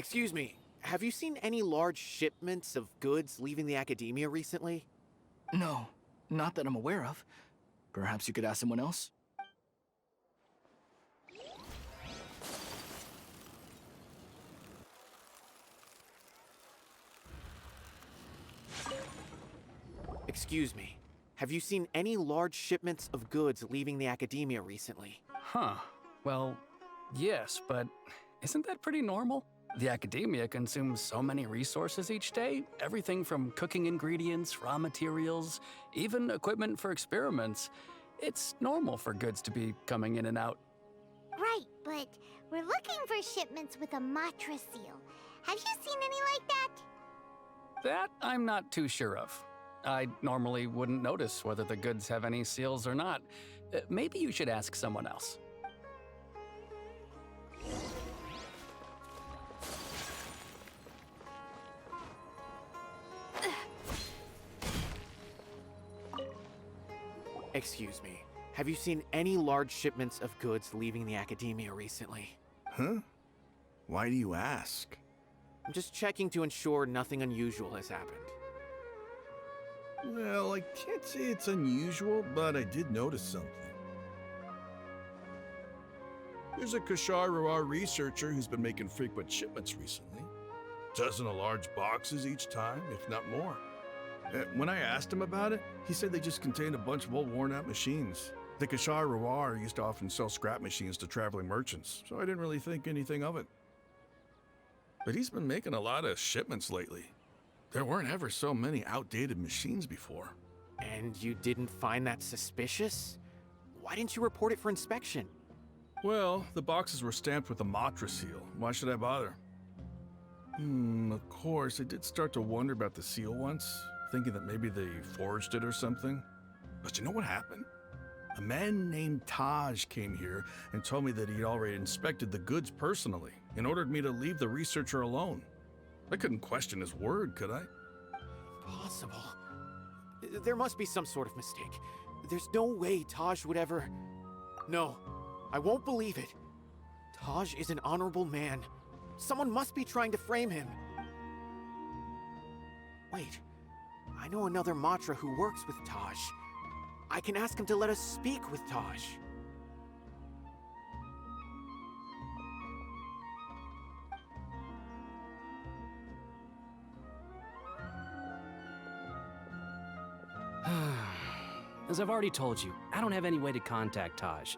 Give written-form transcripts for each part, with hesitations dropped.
Excuse me, have you seen any large shipments of goods leaving the academia recently? No, not that I'm aware of. Perhaps you could ask someone else? Excuse me, have you seen any large shipments of goods leaving the academia recently? Huh. Well, yes, but isn't that pretty normal? The academia consumes so many resources each day, everything from cooking ingredients, raw materials, even equipment for experiments. It's normal for goods to be coming in and out. Right, but we're looking for shipments with a Matra seal. Have you seen any like that? That I'm not too sure of. I normally wouldn't notice whether the goods have any seals or not. Maybe you should ask someone else. Excuse me, have you seen any large shipments of goods leaving the academia recently? Huh? Why do you ask? I'm just checking to ensure nothing unusual has happened. Well, I can't say it's unusual, but I did notice something. There's a Kashar researcher who's been making frequent shipments recently. Dozen of large boxes each time, if not more. When I asked him about it, he said they just contained a bunch of old worn-out machines. The Kashar used to often sell scrap machines to traveling merchants, so I didn't really think anything of it. But he's been making a lot of shipments lately. There weren't ever so many outdated machines before. And you didn't find that suspicious? Why didn't you report it for inspection? Well, the boxes were stamped with a Matra seal. Why should I bother? Of course, I did start to wonder about the seal once, thinking that maybe they forged it or something. But you know what happened? A man named Taj came here and told me that he'd already inspected the goods personally and ordered me to leave the researcher alone. I couldn't question his word, could I? Impossible. There must be some sort of mistake. There's no way Taj would ever... No, I won't believe it. Taj is an honorable man. Someone must be trying to frame him. Wait, I know another Matra who works with Taj. I can ask him to let us speak with Taj. As I've already told you, I don't have any way to contact Taj.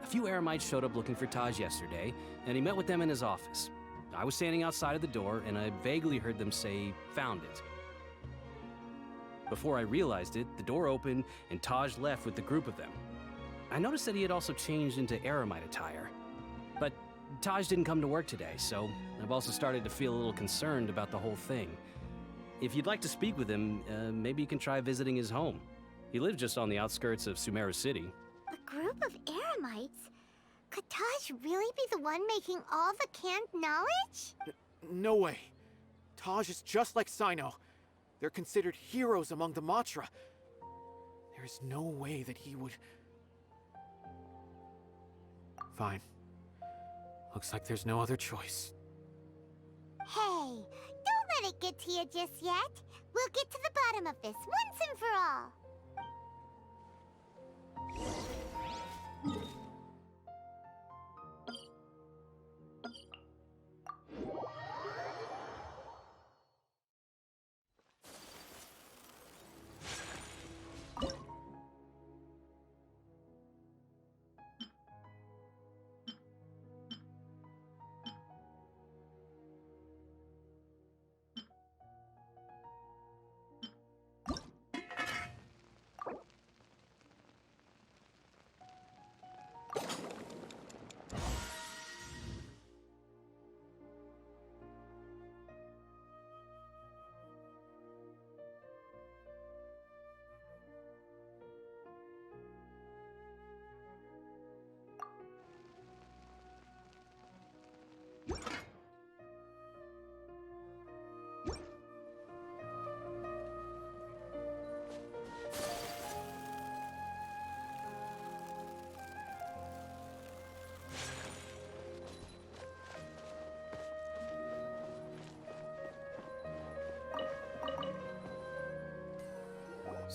A few Eremites showed up looking for Taj yesterday, and he met with them in his office. I was standing outside of the door, and I vaguely heard them say, "Found it." Before I realized it, the door opened, and Taj left with the group of them. I noticed that he had also changed into Eremite attire. But Taj didn't come to work today, so I've also started to feel a little concerned about the whole thing. If you'd like to speak with him, maybe you can try visiting his home. He lives just on the outskirts of Sumeru City. A group of Eremites? Could Taj really be the one making all the canned knowledge? No way. Taj is just like Sino. They're considered heroes among the Matra. There is no way that he would... Fine. Looks like there's no other choice. Hey, don't let it get to you just yet. We'll get to the bottom of this once and for all.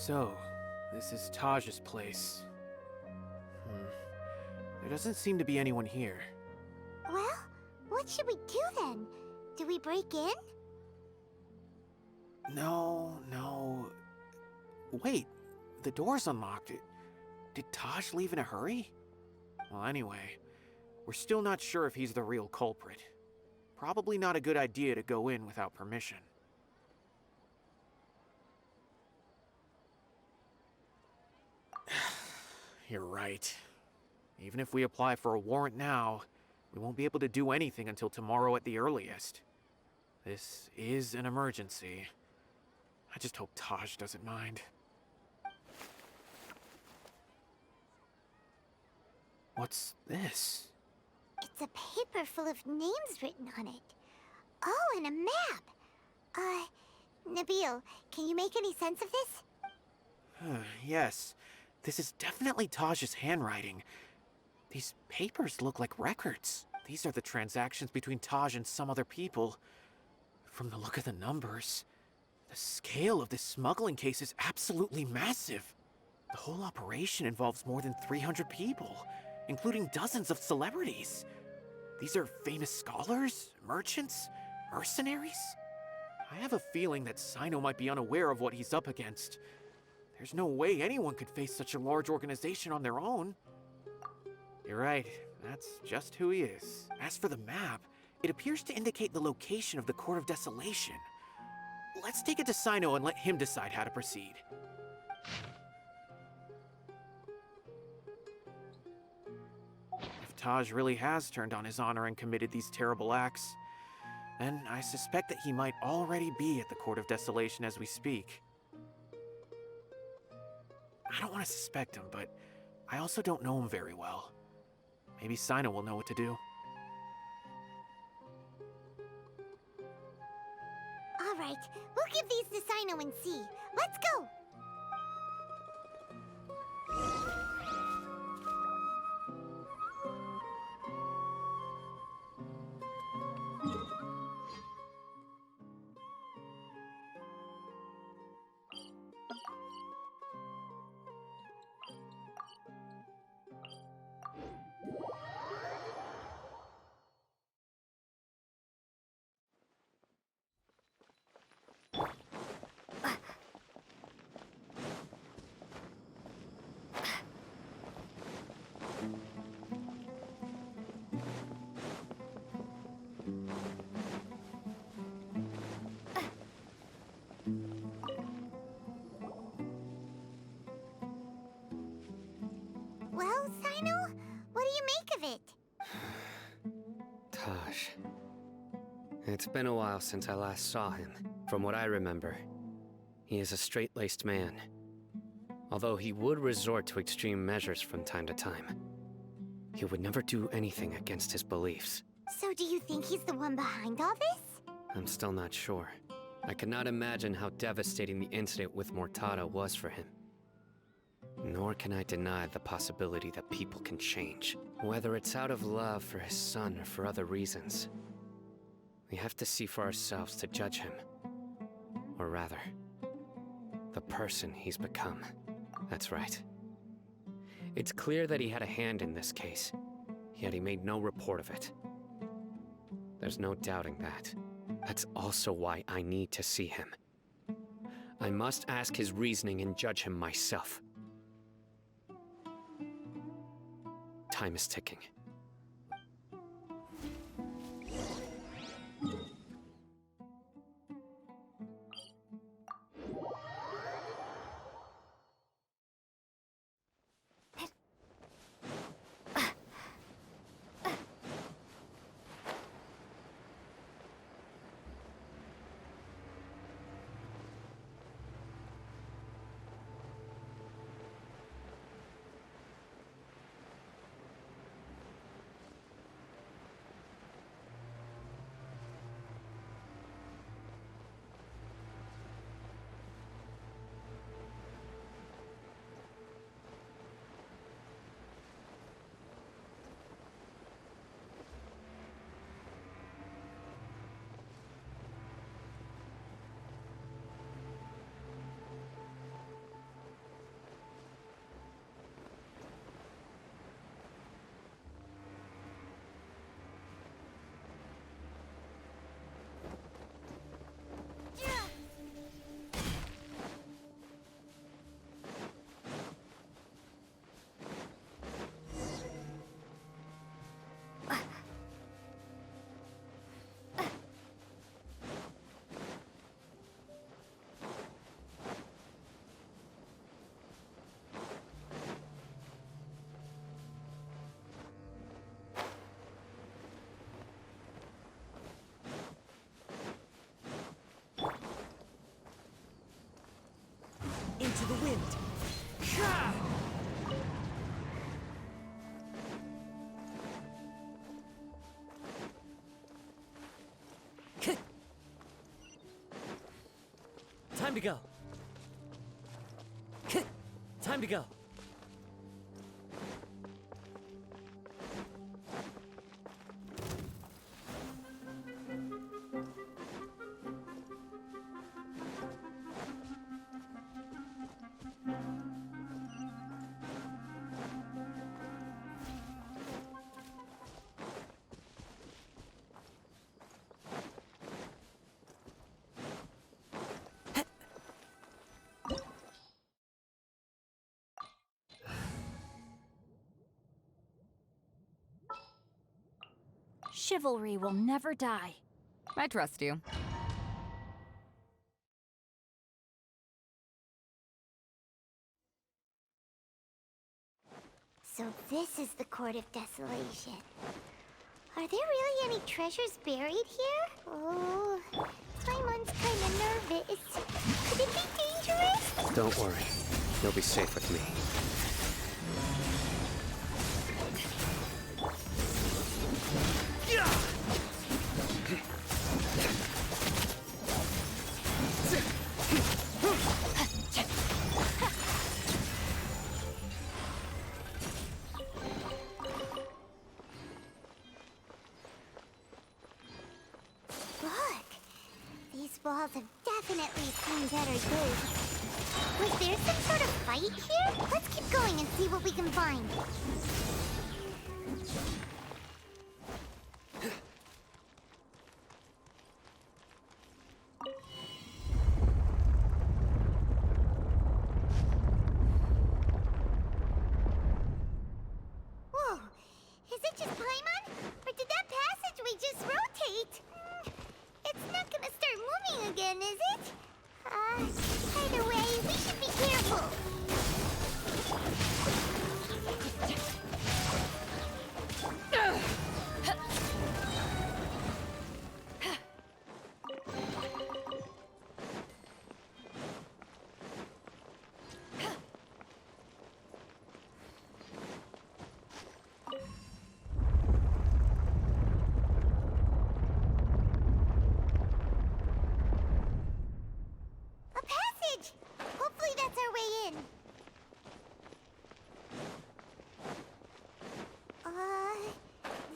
So, this is Taj's place. There doesn't seem to be anyone here. Well, what should we do then? Do we break in? No. Wait, the door's unlocked. Did Taj leave in a hurry? Well, anyway, we're still not sure if he's the real culprit. Probably not a good idea to go in without permission. You're right. Even if we apply for a warrant now, we won't be able to do anything until tomorrow at the earliest. This is an emergency. I just hope Taj doesn't mind. What's this? It's a paper full of names written on it. Oh, and a map. Nabil, can you make any sense of this? Yes, this is definitely Taj's handwriting. These papers look like records. These are the transactions between Taj and some other people. From the look of the numbers, the scale of this smuggling case is absolutely massive. The whole operation involves more than 300 people, including dozens of celebrities. These are famous scholars, merchants, mercenaries. I have a feeling that Sino might be unaware of what he's up against. There's no way anyone could face such a large organization on their own. You're right, that's just who he is. As for the map, it appears to indicate the location of the Court of Desolation. Let's take it to Sino and let him decide how to proceed. If Taj really has turned on his honor and committed these terrible acts, then I suspect that he might already be at the Court of Desolation as we speak. I don't want to suspect him, but I also don't know him very well. Maybe Sino will know what to do. All right, we'll give these to Sino and see. Let's go! Well, Sino, what do you make of it? Taj. It's been a while since I last saw him. From what I remember, he is a straight-laced man. Although he would resort to extreme measures from time to time, he would never do anything against his beliefs. So do you think he's the one behind all this? I'm still not sure. I cannot imagine how devastating the incident with Mortada was for him. Nor can I deny the possibility that people can change, whether it's out of love for his son or for other reasons. We have to see for ourselves to judge him. Or rather, the person he's become. That's right. It's clear that he had a hand in this case, yet he made no report of it. There's no doubting that. That's also why I need to see him. I must ask his reasoning and judge him myself. Time is ticking. Time to go. Time to go. Chivalry will never die. I trust you. So this is the Court of Desolation. Are there really any treasures buried here? Oh, Paimon's kinda nervous. Could it be dangerous? Don't worry. You'll be safe with me. Look! These walls have definitely seen better days. Was there some sort of fight here? Let's keep going and see what we can find. Whoa! Is it just Paimon? Or did that passageway just rotate? It's not gonna start moving again, is it? Either way, we should be careful. A passage! Hopefully that's our way in.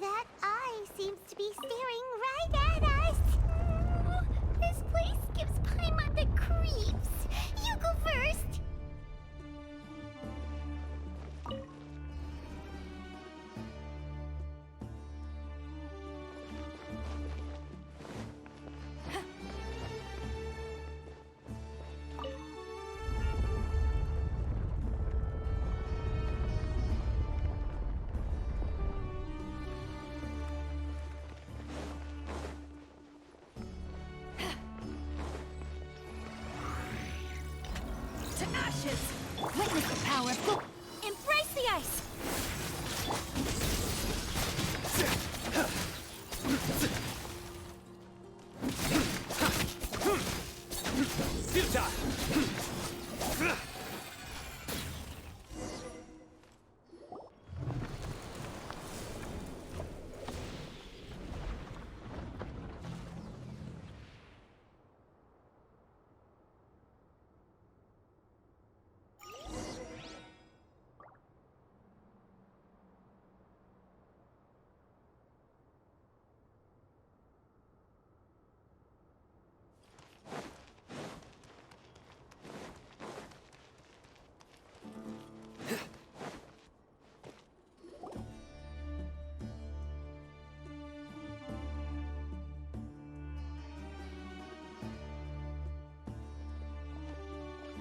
That eye seems to be staring right at us. This place gives Paimon the creeps. You go first. To ashes! Witness the power of... Embrace the ice!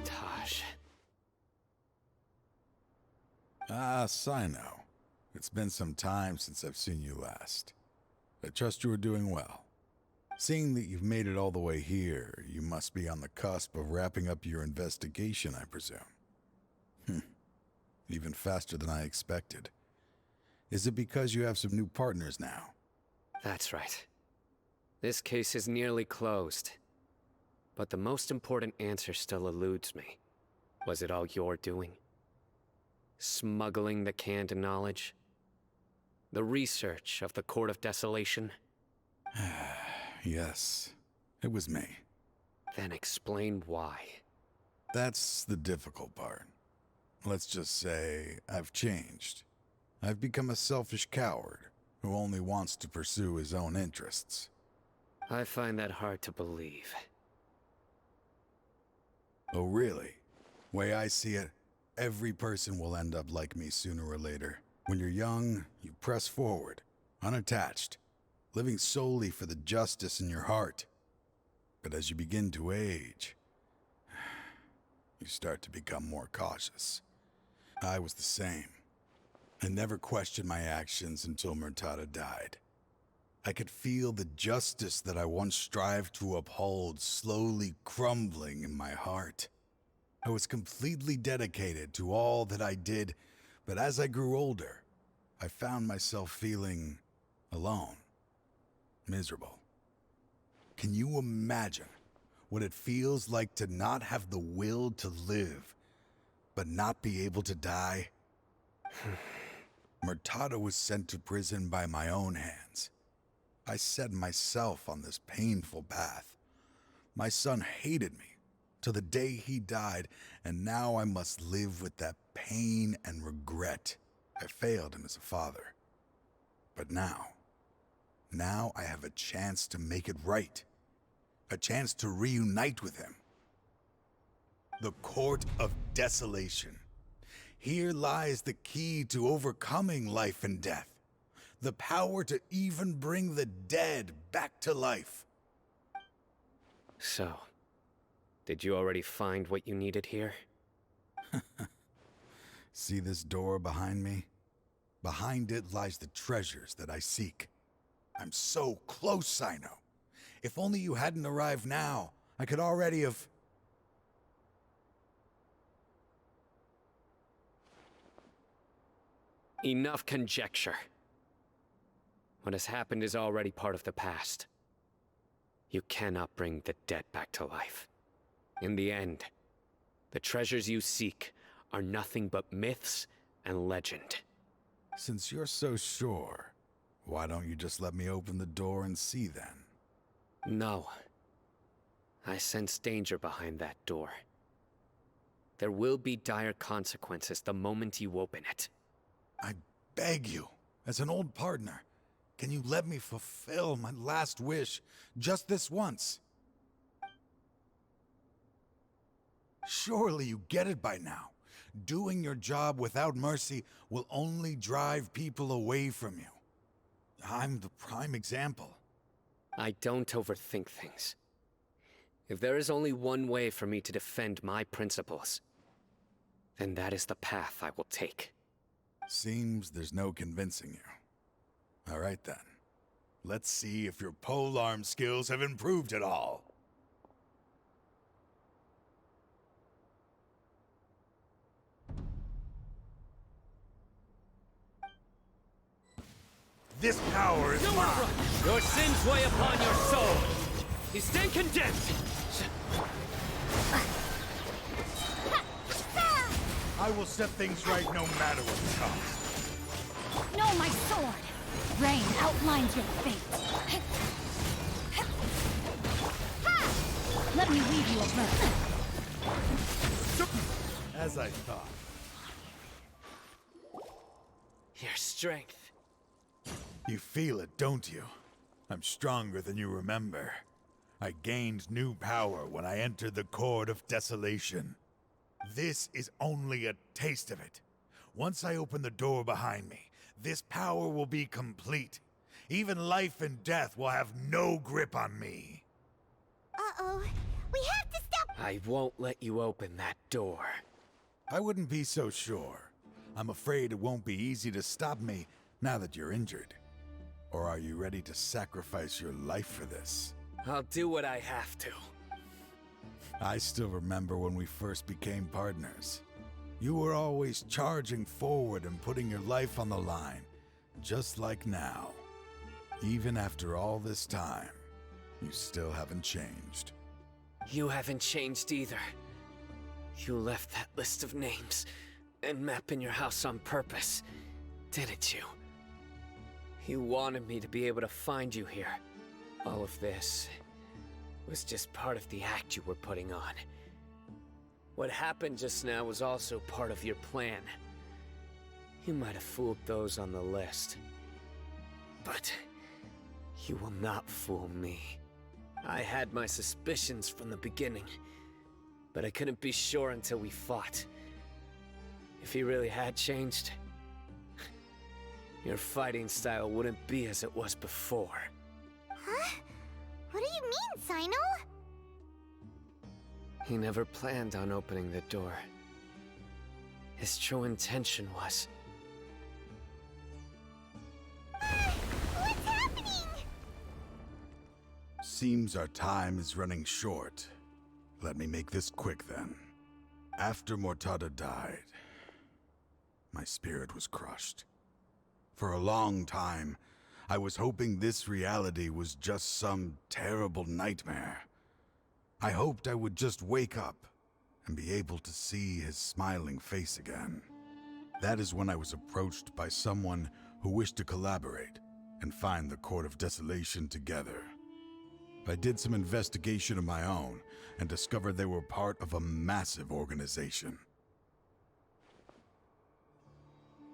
Taj. Ah, Sino. It's been some time since I've seen you last. I trust you are doing well. Seeing that you've made it all the way here, you must be on the cusp of wrapping up your investigation, I presume. Even faster than I expected. Is it because you have some new partners now? That's right. This case is nearly closed. But the most important answer still eludes me. Was it all your doing? Smuggling the canned knowledge? The research of the Court of Desolation? Yes, it was me. Then explain why. That's the difficult part. Let's just say I've changed. I've become a selfish coward who only wants to pursue his own interests. I find that hard to believe. Oh, really? Way I see it, every person will end up like me sooner or later. When you're young, you press forward, unattached, living solely for the justice in your heart. But as you begin to age, you start to become more cautious. I was the same. I never questioned my actions until Murtada died. I could feel the justice that I once strived to uphold slowly crumbling in my heart. I was completely dedicated to all that I did, but as I grew older, I found myself feeling alone, miserable. Can you imagine what it feels like to not have the will to live, but not be able to die? Murtada was sent to prison by my own hands. I set myself on this painful path. My son hated me till the day he died, and now I must live with that pain and regret. I failed him as a father. But now I have a chance to make it right. A chance to reunite with him. The Court of Desolation. Here lies the key to overcoming life and death. The power to even bring the dead back to life. So, did you already find what you needed here? See this door behind me? Behind it lies the treasures that I seek. I'm so close, Sino. If only you hadn't arrived now, I could already have... Enough conjecture. What has happened is already part of the past. You cannot bring the dead back to life. In the end, the treasures you seek are nothing but myths and legend. Since you're so sure, why don't you just let me open the door and see then? No. I sense danger behind that door. There will be dire consequences the moment you open it. I beg you, as an old partner, can you let me fulfill my last wish just this once? Surely you get it by now. Doing your job without mercy will only drive people away from you. I'm the prime example. I don't overthink things. If there is only one way for me to defend my principles, then that is the path I will take. Seems there's no convincing you. All right then. Let's see if your polearm skills have improved at all. This power is mine! Your sins weigh upon your soul! You stand condemned! I will set things right no matter what the cost. No, my sword! Rain outlines your fate. Let me weave you a verse. As I thought. Your strength. You feel it, don't you? I'm stronger than you remember. I gained new power when I entered the Court of Desolation. This is only a taste of it. Once I open the door behind me, this power will be complete. Even life and death will have no grip on me. Uh-oh. We have to stop. I won't let you open that door. I wouldn't be so sure. I'm afraid it won't be easy to stop me now that you're injured. Or are you ready to sacrifice your life for this? I'll do what I have to. I still remember when we first became partners. You were always charging forward and putting your life on the line, just like now. Even after all this time, you still haven't changed. You haven't changed either. You left that list of names and map in your house on purpose, didn't you? You wanted me to be able to find you here. All of this was just part of the act you were putting on. What happened just now was also part of your plan. You might have fooled those on the list. But you will not fool me. I had my suspicions from the beginning, but I couldn't be sure until we fought. If he really had changed, your fighting style wouldn't be as it was before. Huh? What do you mean, Sino? He never planned on opening the door. His true intention was... What's happening? Seems our time is running short. Let me make this quick then. After Mortada died, my spirit was crushed. For a long time, I was hoping this reality was just some terrible nightmare. I hoped I would just wake up and be able to see his smiling face again. That is when I was approached by someone who wished to collaborate and find the Court of Desolation together. I did some investigation of my own and discovered they were part of a massive organization.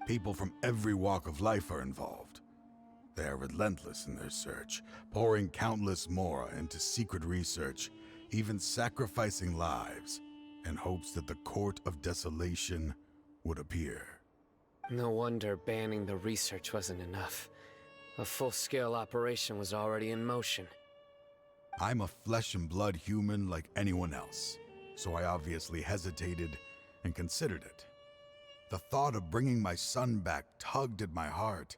People from every walk of life are involved. They are relentless in their search, pouring countless mora into secret research, even sacrificing lives in hopes that the Court of Desolation would appear. No wonder banning the research wasn't enough. A full-scale operation was already in motion. I'm a flesh and blood human like anyone else, so I obviously hesitated and considered it. The thought of bringing my son back tugged at my heart,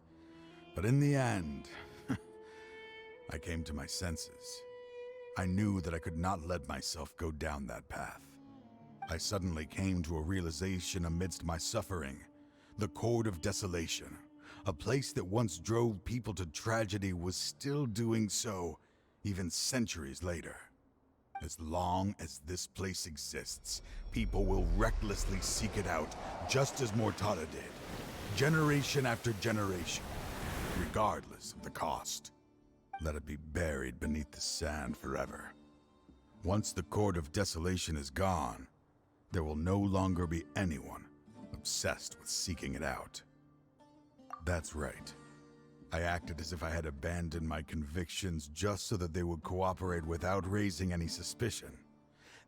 but in the end, I came to my senses. I knew that I could not let myself go down that path. I suddenly came to a realization amidst my suffering. The Court of Desolation, a place that once drove people to tragedy, was still doing so, even centuries later. As long as this place exists, people will recklessly seek it out, just as Mortada did, generation after generation, regardless of the cost. Let it be buried beneath the sand forever. Once the Court of Desolation is gone, there will no longer be anyone obsessed with seeking it out. That's right. I acted as if I had abandoned my convictions just so that they would cooperate without raising any suspicion.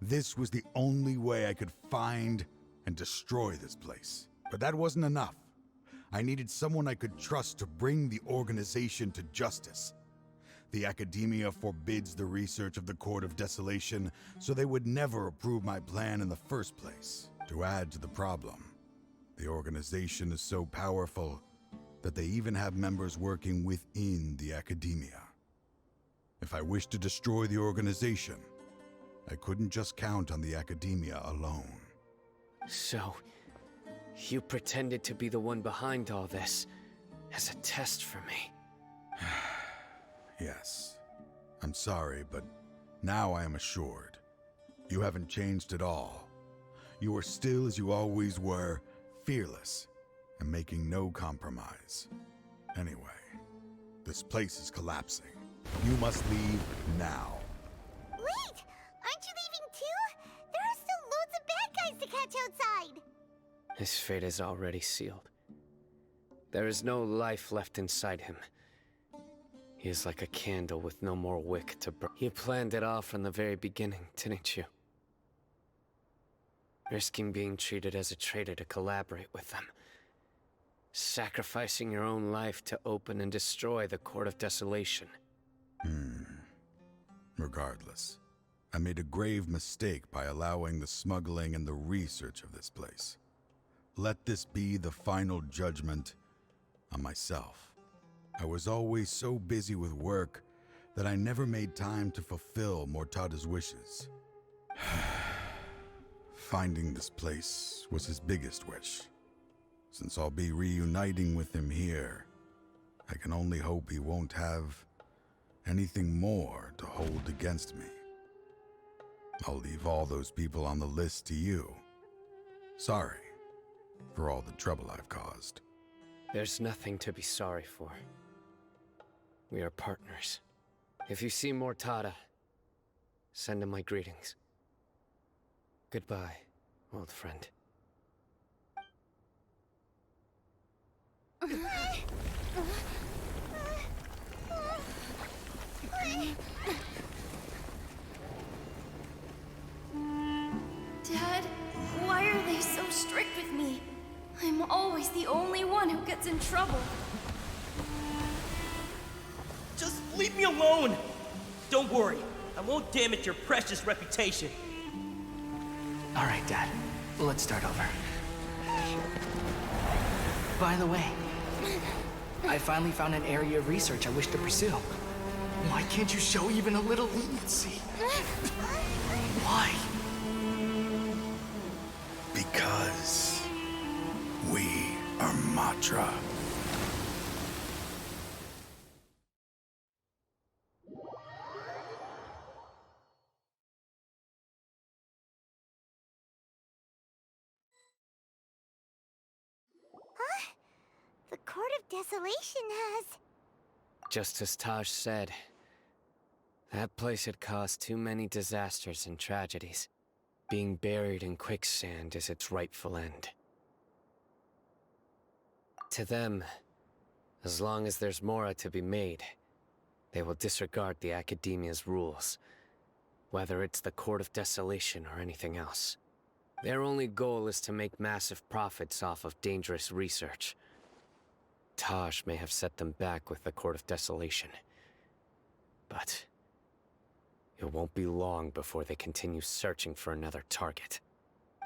This was the only way I could find and destroy this place. But that wasn't enough. I needed someone I could trust to bring the organization to justice. The Academia forbids the research of the Court of Desolation, so they would never approve my plan in the first place. To add to the problem, the organization is so powerful that they even have members working within the Academia. If I wished to destroy the organization, I couldn't just count on the Academia alone. So, you pretended to be the one behind all this, as a test for me. Yes. I'm sorry, but now I am assured. You haven't changed at all. You are still as you always were, fearless, and making no compromise. Anyway, this place is collapsing. You must leave now. Wait! Aren't you leaving too? There are still loads of bad guys to catch outside! His fate is already sealed. There is no life left inside him. He is like a candle with no more wick to burn. You planned it all from the very beginning, didn't you? Risking being treated as a traitor to collaborate with them. Sacrificing your own life to open and destroy the Court of Desolation. Regardless, I made a grave mistake by allowing the smuggling and the research of this place. Let this be the final judgment on myself. I was always so busy with work that I never made time to fulfill Mortada's wishes. Finding this place was his biggest wish. Since I'll be reuniting with him here, I can only hope he won't have anything more to hold against me. I'll leave all those people on the list to you. Sorry for all the trouble I've caused. There's nothing to be sorry for. We are partners. If you see Mortada, Send him my greetings. Goodbye, old friend. Dad, why are they so strict with me? I'm always the only one who gets in trouble. Just leave me alone! Don't worry, I won't damage your precious reputation. All right, Dad. Let's start over. By the way, I finally found an area of research I wish to pursue. Why can't you show even a little leniency? Why? Because we are Matra. The Court of Desolation has... Just as Taj said, that place had caused too many disasters and tragedies. Being buried in quicksand is its rightful end. To them, as long as there's Mora to be made, they will disregard the Academia's rules, whether it's the Court of Desolation or anything else. Their only goal is to make massive profits off of dangerous research. Taj may have set them back with the Court of Desolation, but it won't be long before they continue searching for another target.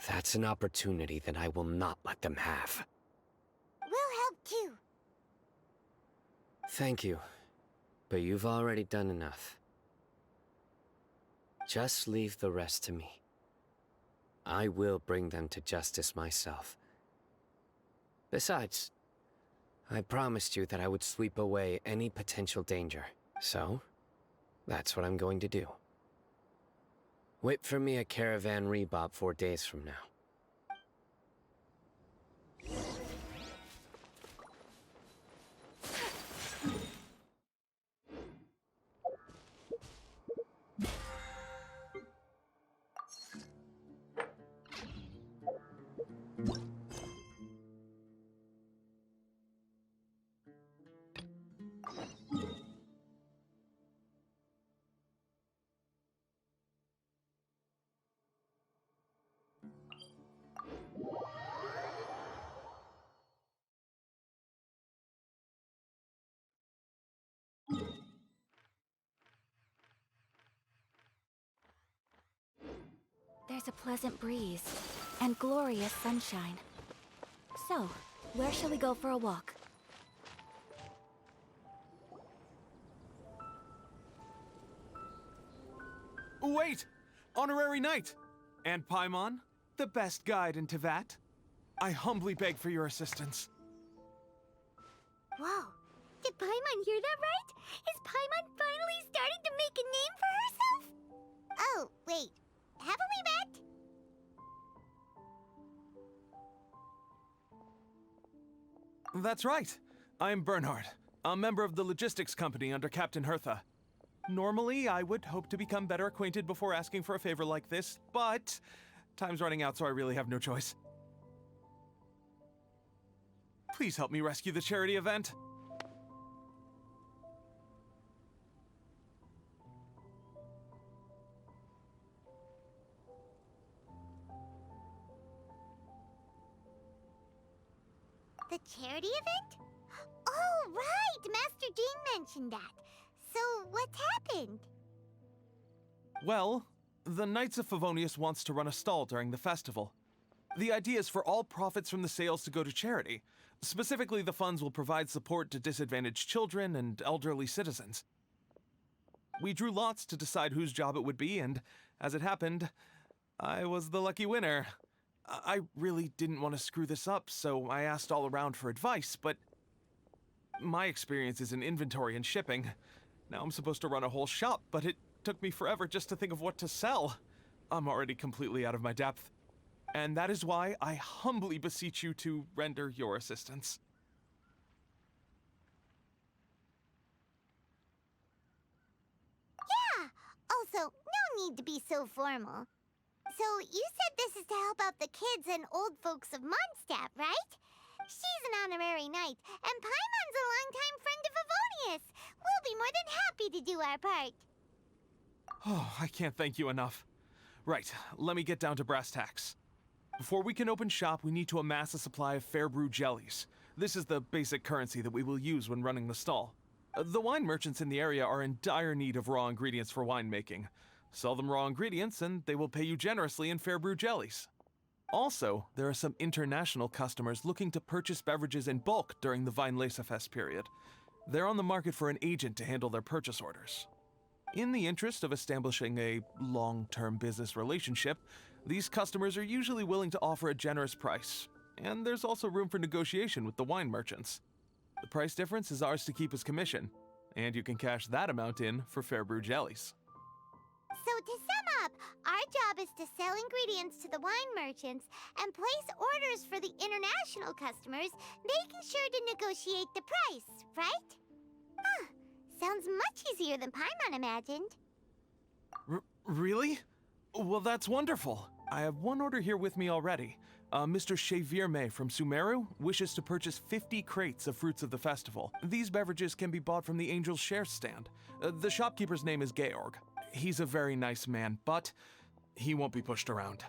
That's an opportunity that I will not let them have. We'll help too. Thank you, but you've already done enough. Just leave the rest to me. I will bring them to justice myself. Besides, I promised you that I would sweep away any potential danger, so that's what I'm going to do. Wait for me at Caravan Rebop 4 days from now. There's a pleasant breeze and glorious sunshine. So, where shall we go for a walk? Wait! Honorary Knight! And Paimon, the best guide in Tevat. I humbly beg for your assistance. Whoa. Did Paimon hear that right? Is Paimon finally starting to make a name for herself? Oh, wait. Haven't we met? That's right. I'm Bernhard, a member of the logistics company under Captain Hertha. Normally, I would hope to become better acquainted before asking for a favor like this, but time's running out, so I really have no choice. Please help me rescue the charity event. The charity event? Oh, right! Master Jean mentioned that. So, what's happened? Well, the Knights of Favonius wants to run a stall during the festival. The idea is for all profits from the sales to go to charity. Specifically, the funds will provide support to disadvantaged children and elderly citizens. We drew lots to decide whose job it would be, and as it happened, I was the lucky winner. I really didn't want to screw this up, so I asked all around for advice, but my experience is in inventory and shipping. Now I'm supposed to run a whole shop, but it took me forever just to think of what to sell. I'm already completely out of my depth. And that is why I humbly beseech you to render your assistance. Yeah! I'll Also, no need to be so formal. So, you said this is to help out the kids and old folks of Mondstadt, right? She's an honorary knight, and Paimon's a longtime friend of Avonius. We'll be more than happy to do our part. Oh, I can't thank you enough. Right, let me get down to brass tacks. Before we can open shop, we need to amass a supply of fair brew jellies. This is the basic currency that we will use when running the stall. The wine merchants in the area are in dire need of raw ingredients for winemaking. Sell them raw ingredients, and they will pay you generously in fair brew jellies. Also, there are some international customers looking to purchase beverages in bulk during the Weinlesefest period. They're on the market for an agent to handle their purchase orders. In the interest of establishing a long-term business relationship, these customers are usually willing to offer a generous price, and there's also room for negotiation with the wine merchants. The price difference is ours to keep as commission, and you can cash that amount in for fair brew jellies. So to sum up, our job is to sell ingredients to the wine merchants and place orders for the international customers, making sure to negotiate the price, right? Huh. Sounds much easier than Paimon imagined. Really? Well, that's wonderful. I have one order here with me already. Mr. Chevirme from Sumeru wishes to purchase 50 crates of fruits of the festival. These beverages can be bought from the Angel's Share stand. The shopkeeper's name is Georg. He's a very nice man, but he won't be pushed around.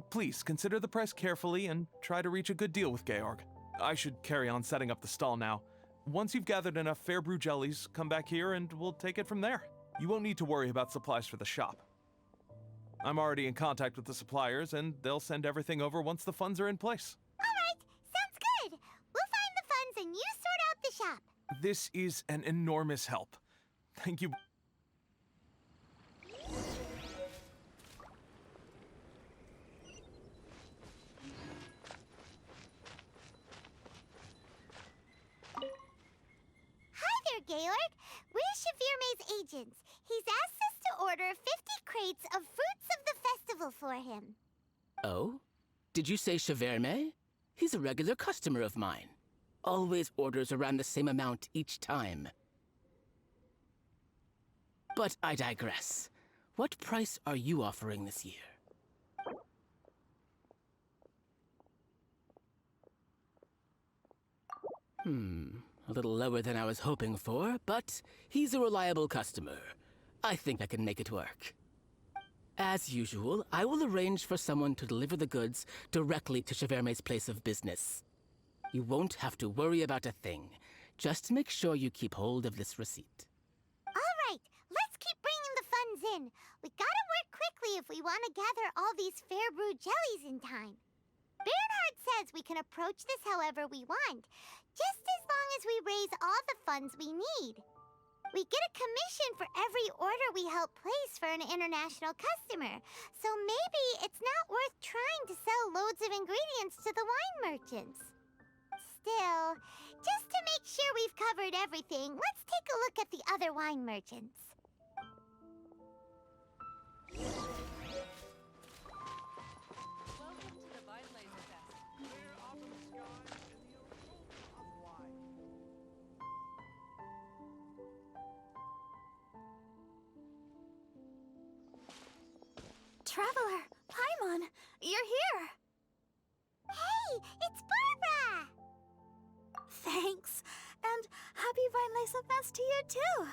Please consider the price carefully and try to reach a good deal with Georg. I should carry on setting up the stall now. Once you've gathered enough fair brew jellies, come back here and we'll take it from there. You won't need to worry about supplies for the shop. I'm already in contact with the suppliers, and they'll send everything over once the funds are in place. All right, sounds good. We'll find the funds and you sort out the shop. This is an enormous help. Thank you. Hi there, Georg. We're Chevirme's agents. He's asked us to order 50 crates of fruits of the festival for him. Oh? Did you say Chevirme? He's a regular customer of mine. Always orders around the same amount each time. But I digress. What price are you offering this year? A little lower than I was hoping for, but he's a reliable customer. I think I can make it work. As usual, I will arrange for someone to deliver the goods directly to Chevirme's place of business. You won't have to worry about a thing. Just make sure you keep hold of this receipt. All right, let's keep bringing the funds in. We gotta work quickly if we want to gather all these fair brew jellies in time. Bernhard says we can approach this however we want, just as long as we raise all the funds we need. We get a commission for every order we help place for an international customer, so maybe it's not worth trying to sell loads of ingredients to the wine merchants. Still, just to make sure we've covered everything, let's take a look at the other wine merchants. Traveler, Paimon, you're here! Hey, it's Barbara! Thanks, and happy Weinlesefest to you too!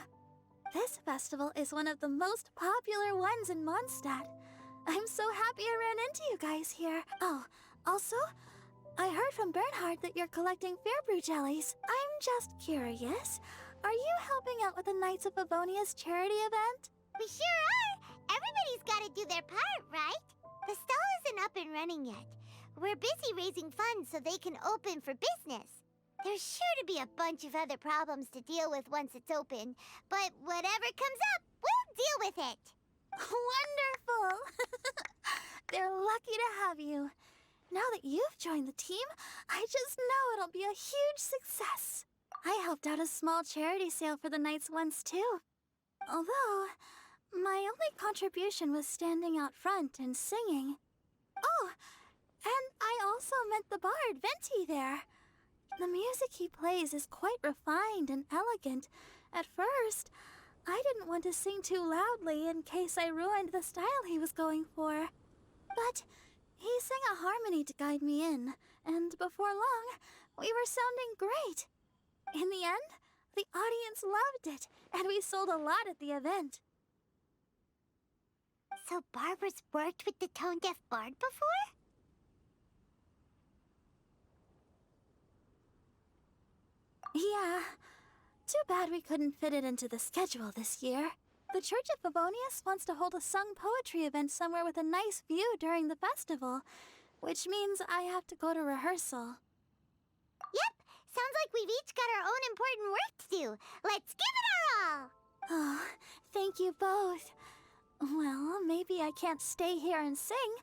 This festival is one of the most popular ones in Mondstadt. I'm so happy I ran into you guys here. Oh, also, I heard from Bernhard that you're collecting fair brew jellies. I'm just curious, are you helping out with the Knights of Avonia's charity event? We sure are! Everybody's gotta do their part, right? The stall isn't up and running yet. We're busy raising funds so they can open for business. There's sure to be a bunch of other problems to deal with once it's open, but whatever comes up, we'll deal with it. Wonderful! They're lucky to have you. Now that you've joined the team, I just know it'll be a huge success. I helped out a small charity sale for the Knights once too. Although, my only contribution was standing out front and singing. Oh, and I also met the bard, Venti, there. The music he plays is quite refined and elegant. At first, I didn't want to sing too loudly in case I ruined the style he was going for. But he sang a harmony to guide me in, and before long, we were sounding great. In the end, the audience loved it, and we sold a lot at the event. So Barbara's worked with the tone-deaf bard before? Yeah. Too bad we couldn't fit it into the schedule this year. The Church of Favonius wants to hold a sung poetry event somewhere with a nice view during the festival, which means I have to go to rehearsal. Yep, sounds like we've each got our own important work to do. Let's give it our all! Oh, thank you both. Well, maybe I can't stay here and sing,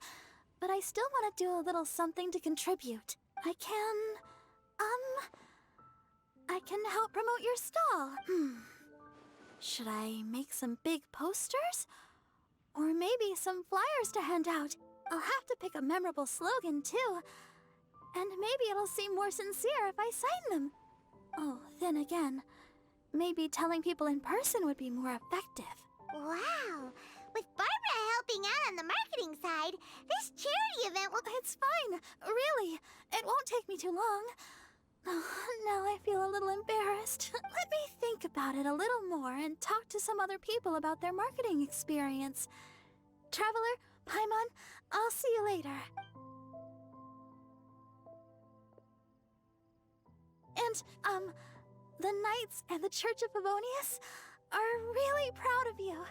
but I still want to do a little something to contribute. I can help promote your stall. Should I make some big posters? Or maybe some flyers to hand out? I'll have to pick a memorable slogan, too. And maybe it'll seem more sincere if I sign them. Oh, then again, maybe telling people in person would be more effective. Wow! With Barbara helping out on the marketing side, this charity event will... It's fine, really. It won't take me too long. Oh, now I feel a little embarrassed. Let me think about it a little more and talk to some other people about their marketing experience. Traveler, Paimon, I'll see you later. And, the Knights and the Church of Favonius are really proud of you.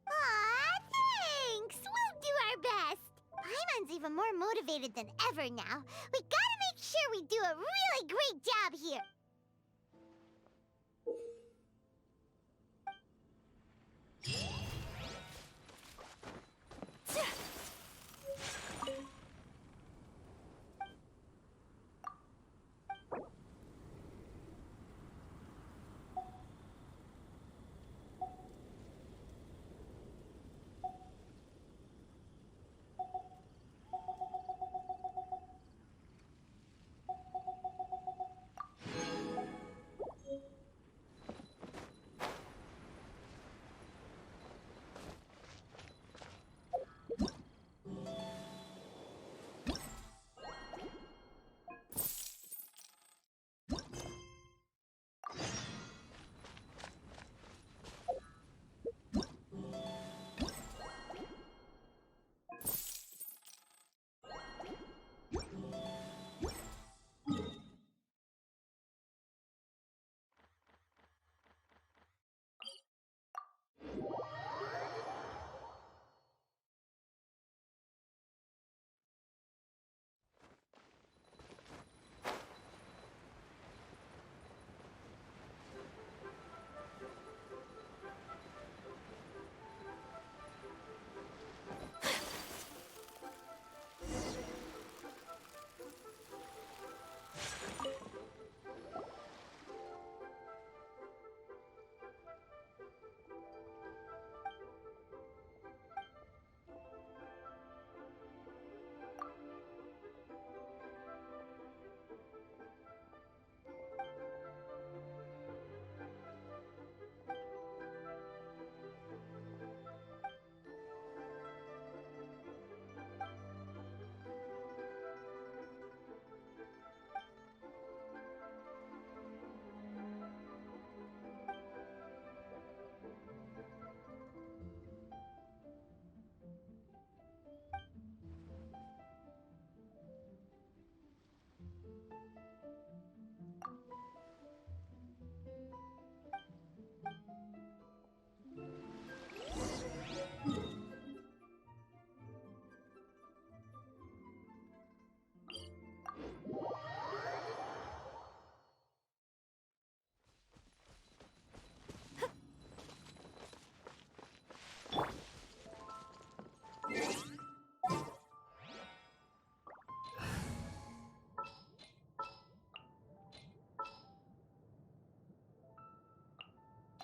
Aw, thanks! We'll do our best! Paimon's even more motivated than ever now. We gotta make sure we do a really great job here!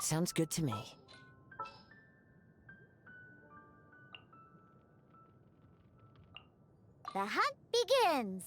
Sounds good to me. The hunt begins!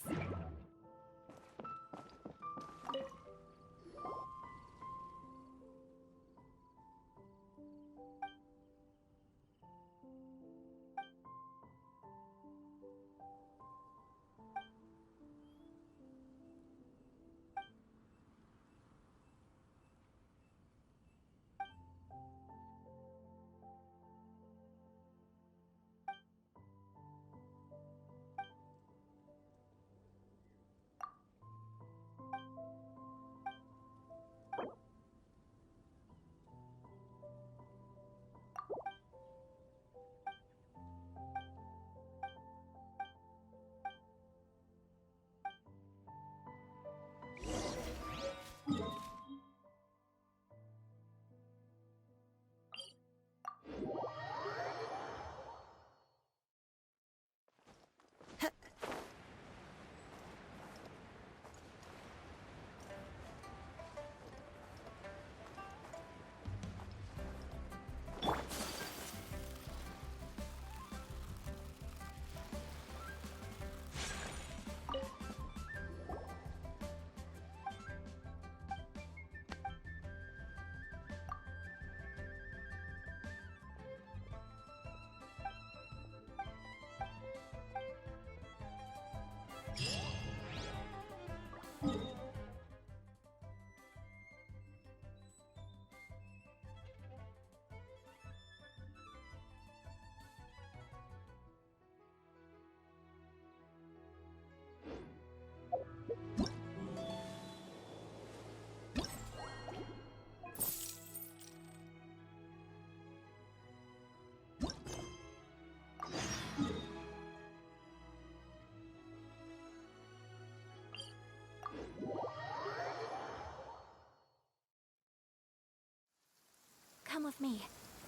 come with me.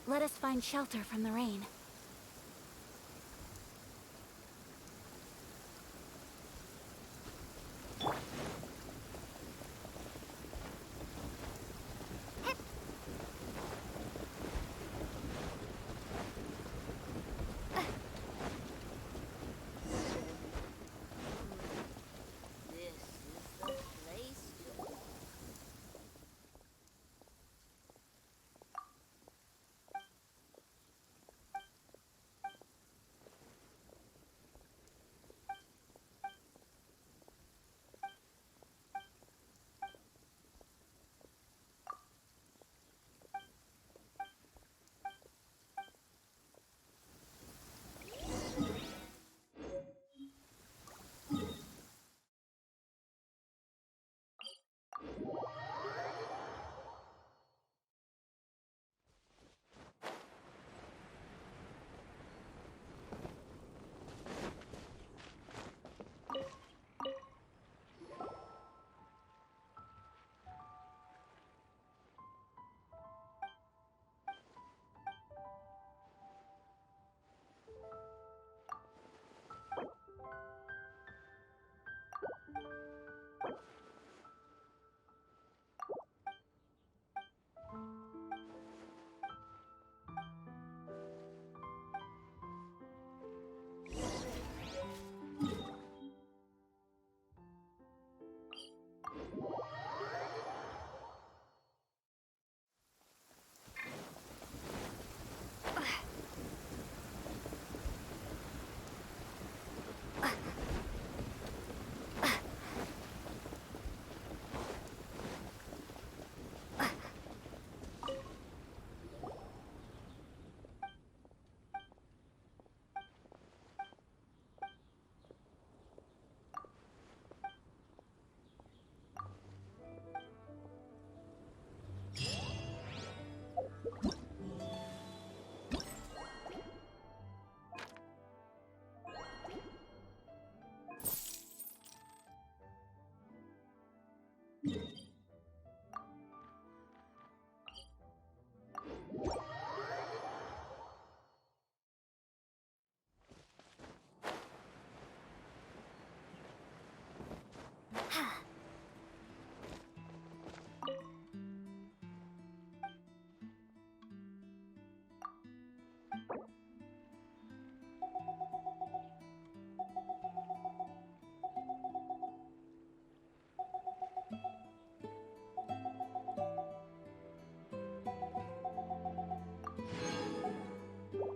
Let us find shelter from the rain.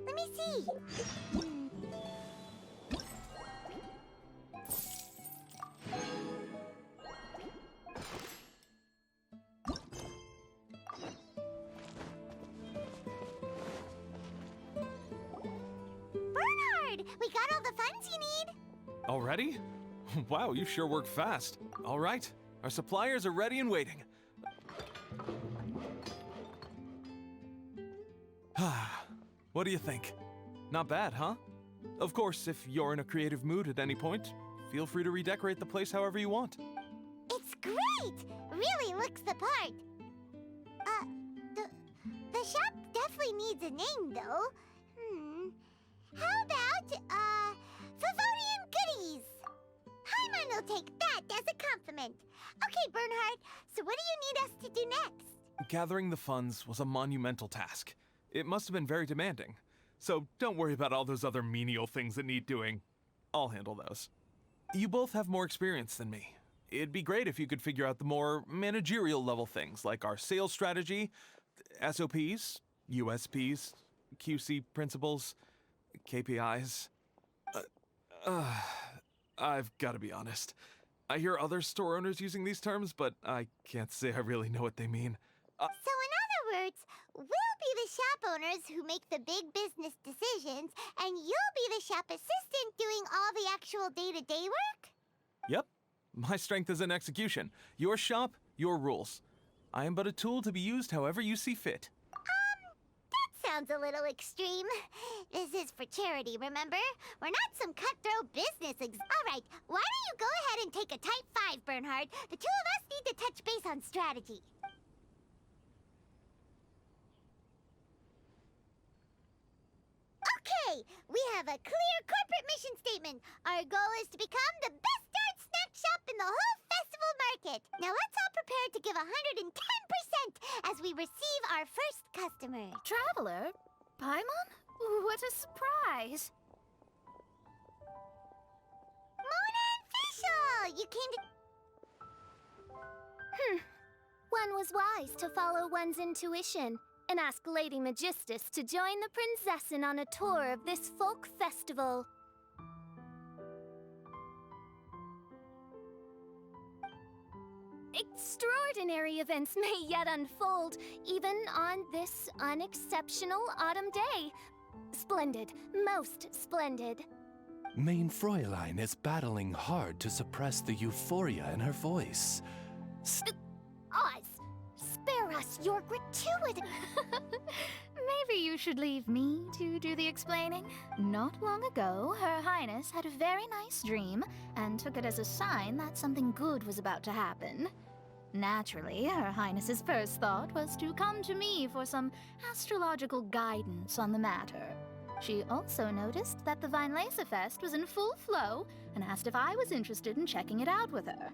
Let me see. Bernhard, we got all the funds you need. Already? Wow, you sure worked fast. All right, our suppliers are ready and waiting. What do you think? Not bad, huh? Of course, if you're in a creative mood at any point, feel free to redecorate the place however you want. It's great! Really looks the part. The shop definitely needs a name, though. How about, Favorian Goodies? Paimon will take that as a compliment. Okay, Bernhard, so what do you need us to do next? Gathering the funds was a monumental task. It must have been very demanding. So don't worry about all those other menial things that need doing. I'll handle those. You both have more experience than me. It'd be great if you could figure out the more managerial level things like our sales strategy, SOPs, USPs, QC principles, KPIs. I've got to be honest. I hear other store owners using these terms, but I can't say I really know what they mean. So in other words, we'll be the shop owners who make the big business decisions, and you'll be the shop assistant doing all the actual day-to-day work? Yep. My strength is in execution. Your shop, your rules. I am but a tool to be used however you see fit. That sounds a little extreme. This is for charity, remember? We're not some cutthroat business All right, why don't you go ahead and take a type 5, Bernhard? The two of us need to touch base on strategy. Okay, we have a clear corporate mission statement. Our goal is to become the best darn snack shop in the whole festival market. Now let's all prepare to give 110% as we receive our first customer. Traveler? Paimon? What a surprise! Mona and Fischl! You came to... One was wise to follow one's intuition and ask Lady Magistus to join the Prinzessin on a tour of this folk festival. Extraordinary events may yet unfold, even on this unexceptional autumn day. Splendid, most splendid. Main Fräulein is battling hard to suppress the euphoria in her voice. Oz, spare us your gratuity. Maybe you should leave me to do the explaining. Not long ago, Her Highness had a very nice dream and took it as a sign that something good was about to happen. Naturally, Her Highness's first thought was to come to me for some astrological guidance on the matter. She also noticed that the Weinlesefest was in full flow and asked if I was interested in checking it out with her.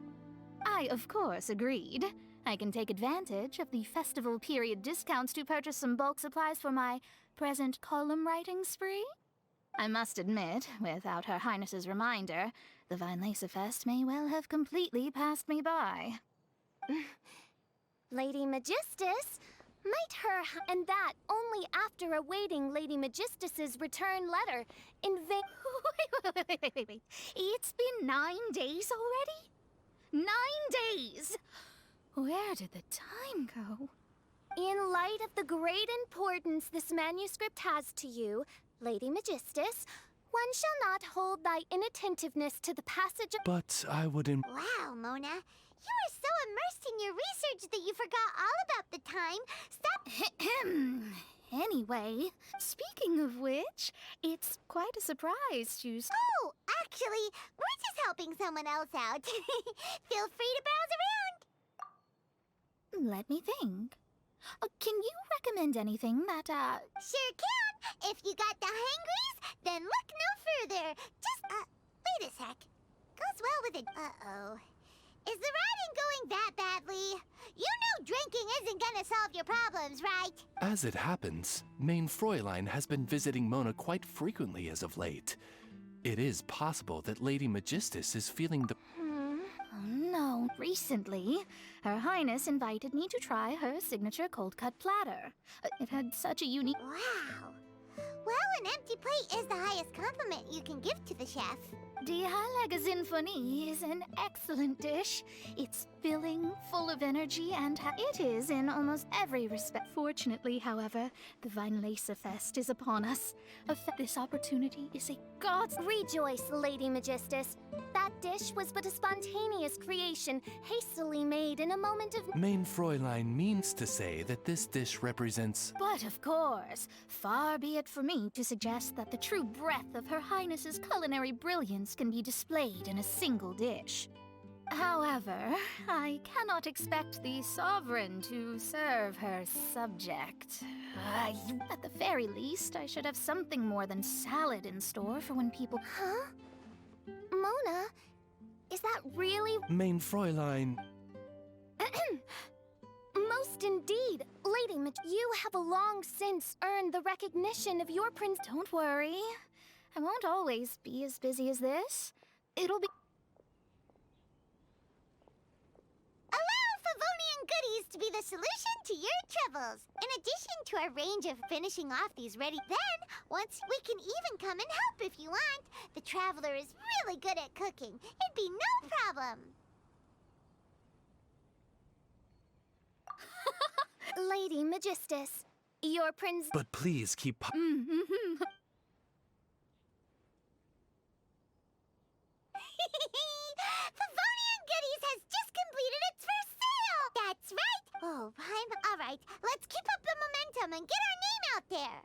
I, of course, agreed. I can take advantage of the festival period discounts to purchase some bulk supplies for my present column writing spree. I must admit, without Her Highness's reminder, the Weinlesefest may well have completely passed me by. Lady Magistus? Might and that only after awaiting Lady Magistus's return letter in Wait. It's been 9 days already? 9 days! Where did the time go? In light of the great importance this manuscript has to you, Lady Magistus, one shall not hold thy inattentiveness to the passage of— But I wouldn't— Wow, Mona. You were so immersed in your research that you forgot all about the time. Stop. Anyway, speaking of which, it's quite a surprise to— Oh, actually, we're just helping someone else out. Feel free to browse around. Let me think. Can you recommend anything that, Sure can. If you got the hangries, then look no further. Just, wait a sec. Goes well with it. Uh-oh. Is the writing going that badly? You know drinking isn't gonna solve your problems, right? As it happens, Main Fräulein has been visiting Mona quite frequently as of late. It is possible that Lady Magistus is feeling the— Oh no. Recently, Her Highness invited me to try her signature cold-cut platter. It had such a unique— Wow. Well, an empty plate is the highest compliment you can give to the chef. Die Heilige Sinfonie is an excellent dish. It's filling, full of energy, and it is in almost every respect. Fortunately, however, the Weinlesefest is upon us. This opportunity is a god's— Rejoice, Lady Magistus. That dish was but a spontaneous creation, hastily made in a moment of— Main Fräulein means to say that this dish represents— But of course, far be it for me to suggest that the true breadth of Her Highness's culinary brilliance can be displayed in a single dish. However, I cannot expect the sovereign to serve her subject. At the very least, I should have something more than salad in store for when people— Huh? Mona, is that really— Main Fräulein— Most indeed, Lady you have long since earned the recognition of your prince— Don't worry, I won't always be as busy as this. It'll be— Allow Favonian goodies to be the solution to your troubles. In addition to our range of finishing off these ready, then, once we can even come and help if you want. The Traveler is really good at cooking. It'd be no problem. Lady Magistus, your prince— But please keep— Favonian Goodies has just completed its first sale! That's right! Oh, all right. Let's keep up the momentum and get our name out there!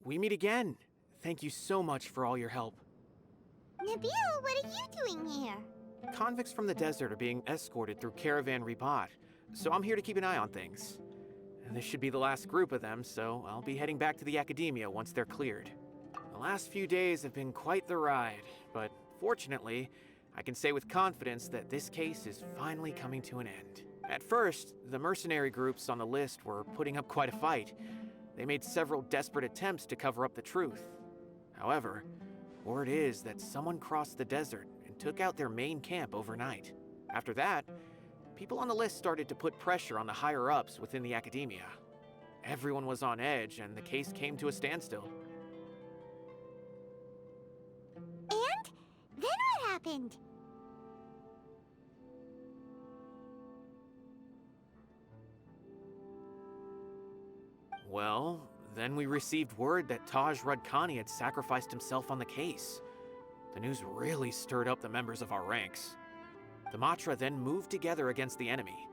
we meet again. Thank you so much for all your help. Nabil, what are you doing here? Convicts from the desert are being escorted through Caravan Ribat, so I'm here to keep an eye on things. And this should be the last group of them, so I'll be heading back to the Academia once they're cleared. The last few days have been quite the ride, but fortunately, I can say with confidence that this case is finally coming to an end. At first, the mercenary groups on the list were putting up quite a fight. They made several desperate attempts to cover up the truth. However, word is that someone crossed the desert and took out their main camp overnight. After that, people on the list started to put pressure on the higher-ups within the Academia. Everyone was on edge, and the case came to a standstill. And? Then what happened? Well, then we received word that Taj Radkani had sacrificed himself on the case. The news really stirred up the members of our ranks. The Matra then moved together against the enemy.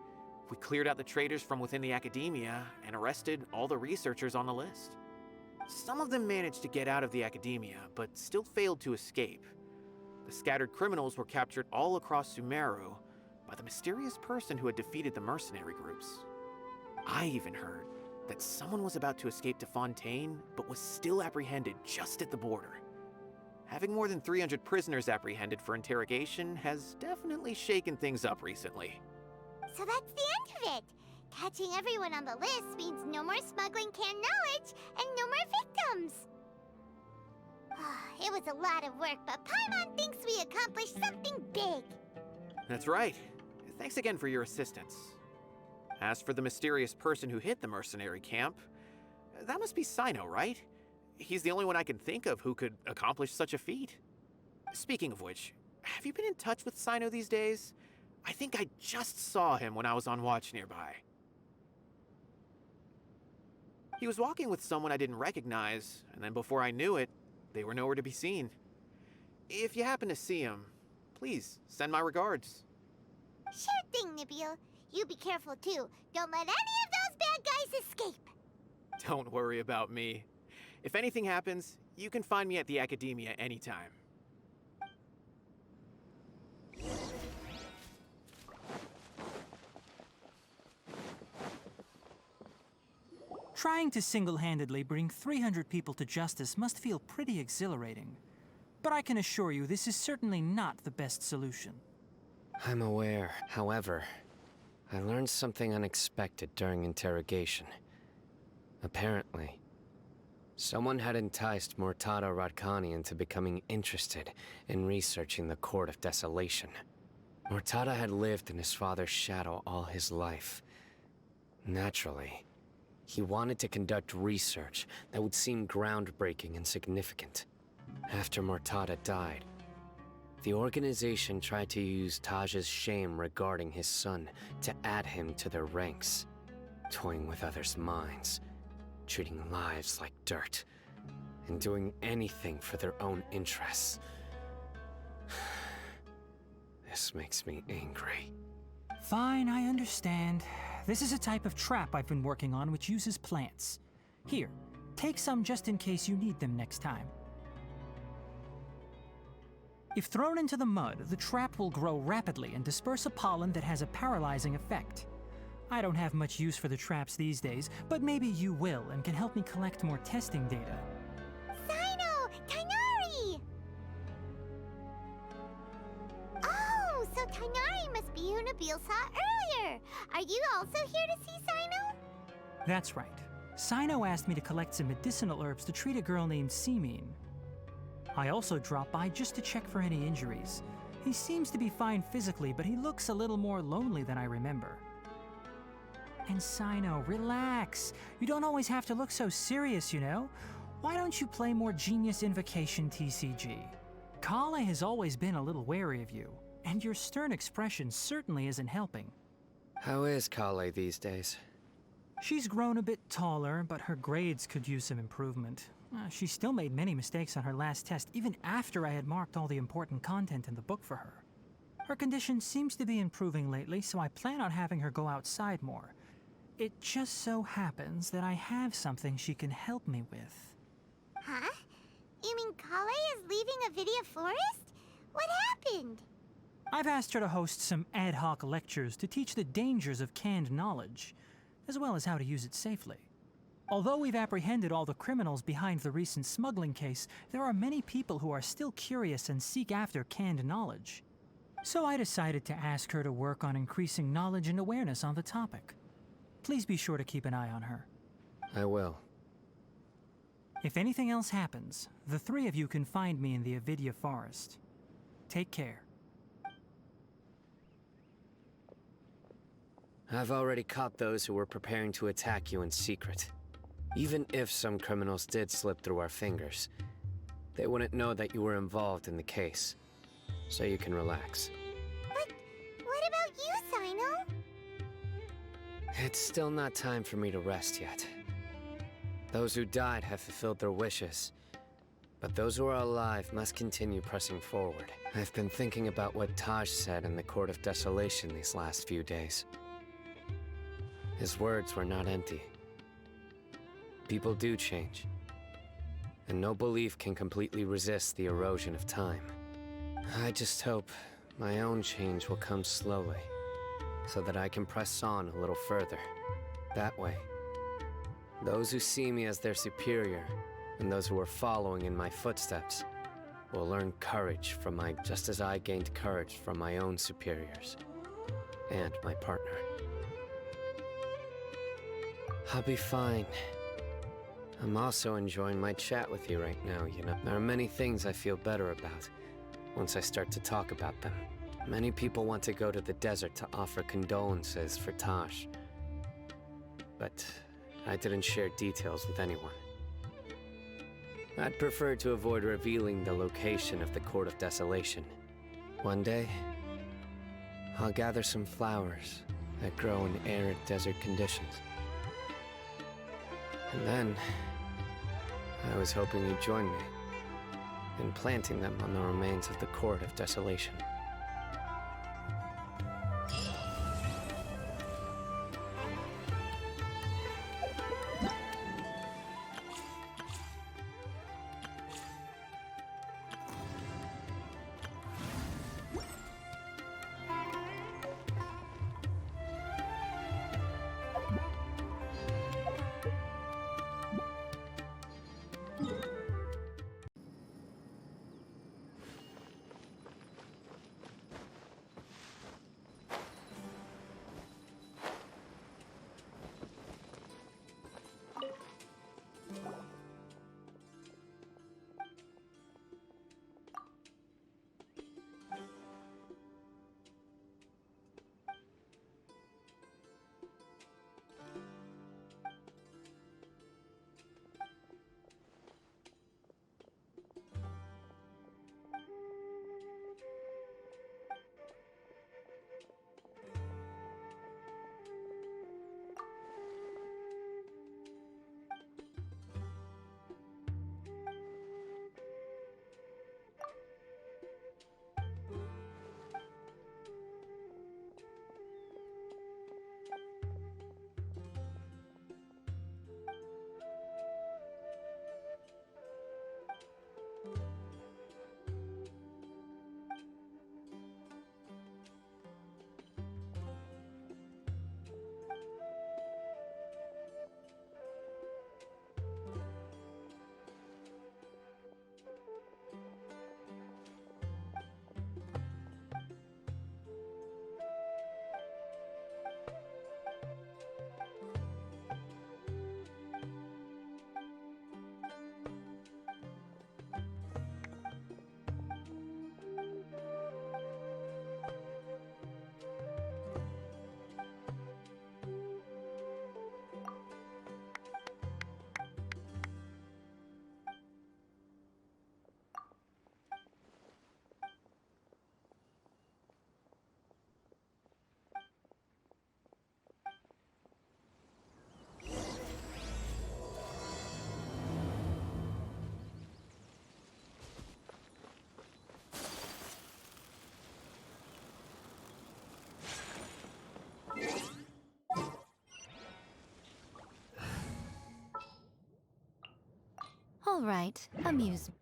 We cleared out the traitors from within the Academia and arrested all the researchers on the list. Some of them managed to get out of the Academia, but still failed to escape. The scattered criminals were captured all across Sumeru by the mysterious person who had defeated the mercenary groups. I even heard that someone was about to escape to Fontaine, but was still apprehended just at the border. Having more than 300 prisoners apprehended for interrogation has definitely shaken things up recently. So that's the end of it. Catching everyone on the list means no more smuggling canned knowledge and no more victims. It was a lot of work, but Paimon thinks we accomplished something big. That's right. Thanks again for your assistance. As for the mysterious person who hit the mercenary camp, that must be Sino, right? He's the only one I can think of who could accomplish such a feat. Speaking of which, have you been in touch with Sino these days? I think I just saw him when I was on watch nearby. He was walking with someone I didn't recognize, and then before I knew it, they were nowhere to be seen. If you happen to see him, please send my regards. Sure thing, Nabil. You be careful too. Don't let any of those bad guys escape. Don't worry about me. If anything happens, you can find me at the Academia anytime. Trying to single-handedly bring 300 people to justice must feel pretty exhilarating. But I can assure you this is certainly not the best solution. I'm aware. However, I learned something unexpected during interrogation. Apparently, someone had enticed Murtada Radkani into becoming interested in researching the Court of Desolation. Murtada had lived in his father's shadow all his life. Naturally, he wanted to conduct research that would seem groundbreaking and significant. After Murtada died, the organization tried to use Taj's shame regarding his son to add him to their ranks, toying with others' minds, treating lives like dirt, and doing anything for their own interests. This makes me angry. Fine, I understand. This is a type of trap I've been working on which uses plants. Here, take some just in case you need them next time. If thrown into the mud, the trap will grow rapidly and disperse a pollen that has a paralyzing effect. I don't have much use for the traps these days, but maybe you will and can help me collect more testing data. Sino! Tainari! Oh, so Tainari must be who Nabil saw earlier. Are you also here to see Sino? That's right. Sino asked me to collect some medicinal herbs to treat a girl named Simin. I also dropped by just to check for any injuries. He seems to be fine physically, but he looks a little more lonely than I remember. And Sino, relax. You don't always have to look so serious, you know? Why don't you play more Genius Invocation TCG? Kale has always been a little wary of you, and your stern expression certainly isn't helping. How is Kale these days? She's grown a bit taller, but her grades could use some improvement. She still made many mistakes on her last test, even after I had marked all the important content in the book for her. Her condition seems to be improving lately, so I plan on having her go outside more. It just so happens that I have something she can help me with. leaving Avidia Forest? What happened? I've asked her to host some ad hoc lectures to teach the dangers of canned knowledge, as well as how to use it safely. Although we've apprehended all the criminals behind the recent smuggling case, there are many people who are still curious and seek after canned knowledge. So I decided to ask her to work on increasing knowledge and awareness on the topic. Please be sure to keep an eye on her. I will. If anything else happens, the three of you can find me in the Avidia Forest. Take care. I've already caught those who were preparing to attack you in secret. Even if some criminals did slip through our fingers, they wouldn't know that you were involved in the case. So you can relax. But what about you, Sino? It's still not time for me to rest yet. Those who died have fulfilled their wishes, but those who are alive must continue pressing forward. I've been thinking about what Taj said in the Court of Desolation these last few days. His words were not empty. People do change, and no belief can completely resist the erosion of time. I just hope my own change will come slowly, so that I can press on a little further. That way, those who see me as their superior, and those who are following in my footsteps, will learn courage from just as I gained courage from my own superiors, and my partner. I'll be fine. I'm also enjoying my chat with you right now, you know. There are many things I feel better about once I start to talk about them. Many people want to go to the desert to offer condolences for Taj, but I didn't share details with anyone. I'd prefer to avoid revealing the location of the Court of Desolation. One day, I'll gather some flowers that grow in arid desert conditions. And then, I was hoping you'd join me in planting them on the remains of the Court of Desolation. All right, amuse me.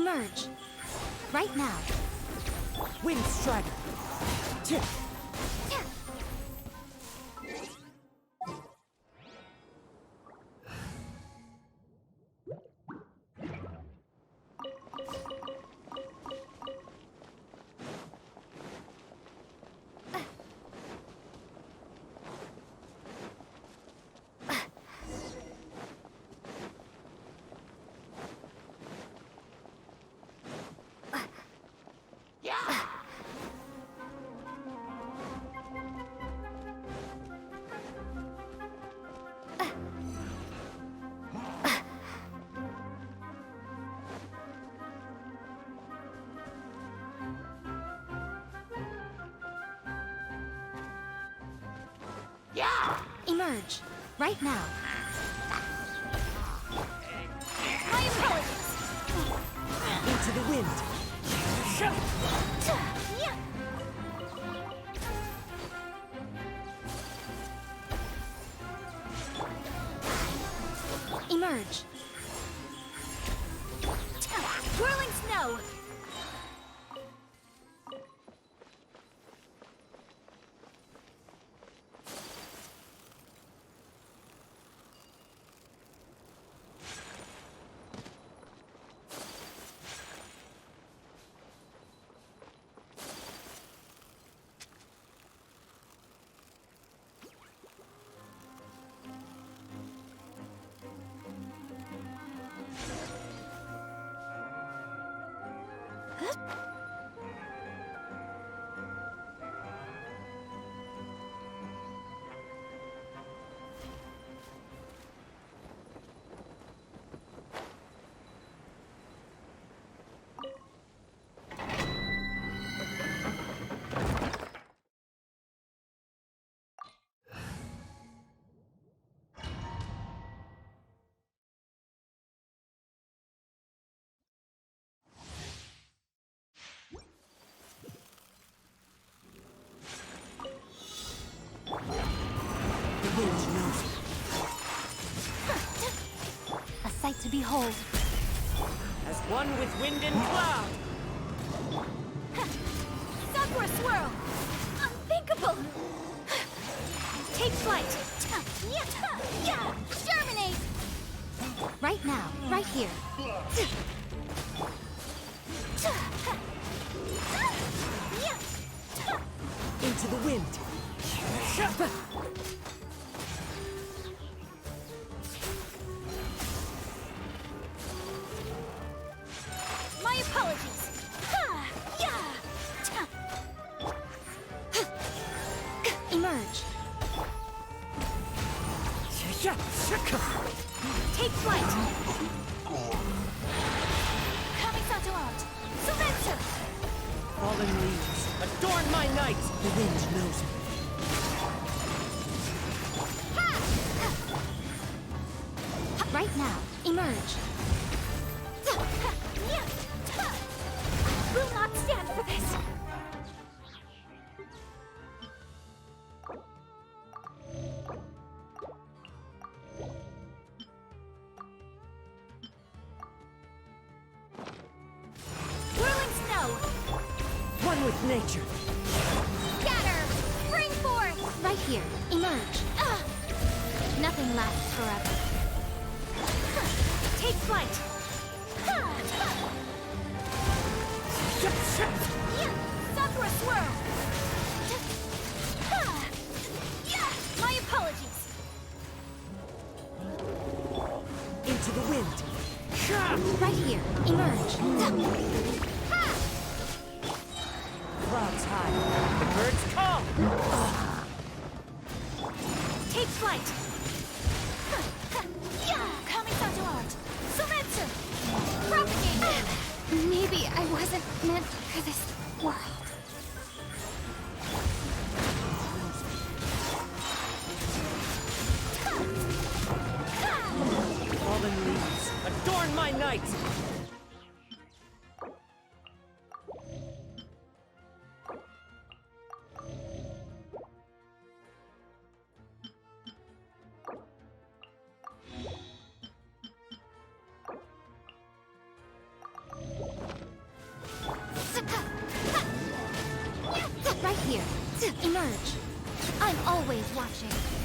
Emerge. Right now. Wind Strider. Tip. Emerge. Right now. My apologies. Into the wind. Emerge. Whirling snow. The wind knows it. A sight to behold. As one with wind and cloud. Sakura swirl! Unthinkable! Take flight! Germinate! Right now, right here. Into the wind. My apologies. Emerge. Take flight. Kamisato out. Surrender. Fallen leaves. Adorn my night. The wind knows it. Right now, emerge. I will not stand for this. Whirling snow. One with nature. Scatter. Spring forth. Right here, emerge. Nothing lasts forever. Take flight. Sakura swirl. My apologies. Into the wind. Right here, emerge. Clouds high. The birds call. Take flight. Kamisato art. Surrender. Propagate. Maybe I wasn't meant for this world. Fallen leaves. Adorn my night. shapeshifting.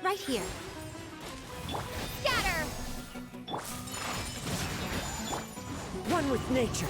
Right here. Scatter! One with nature.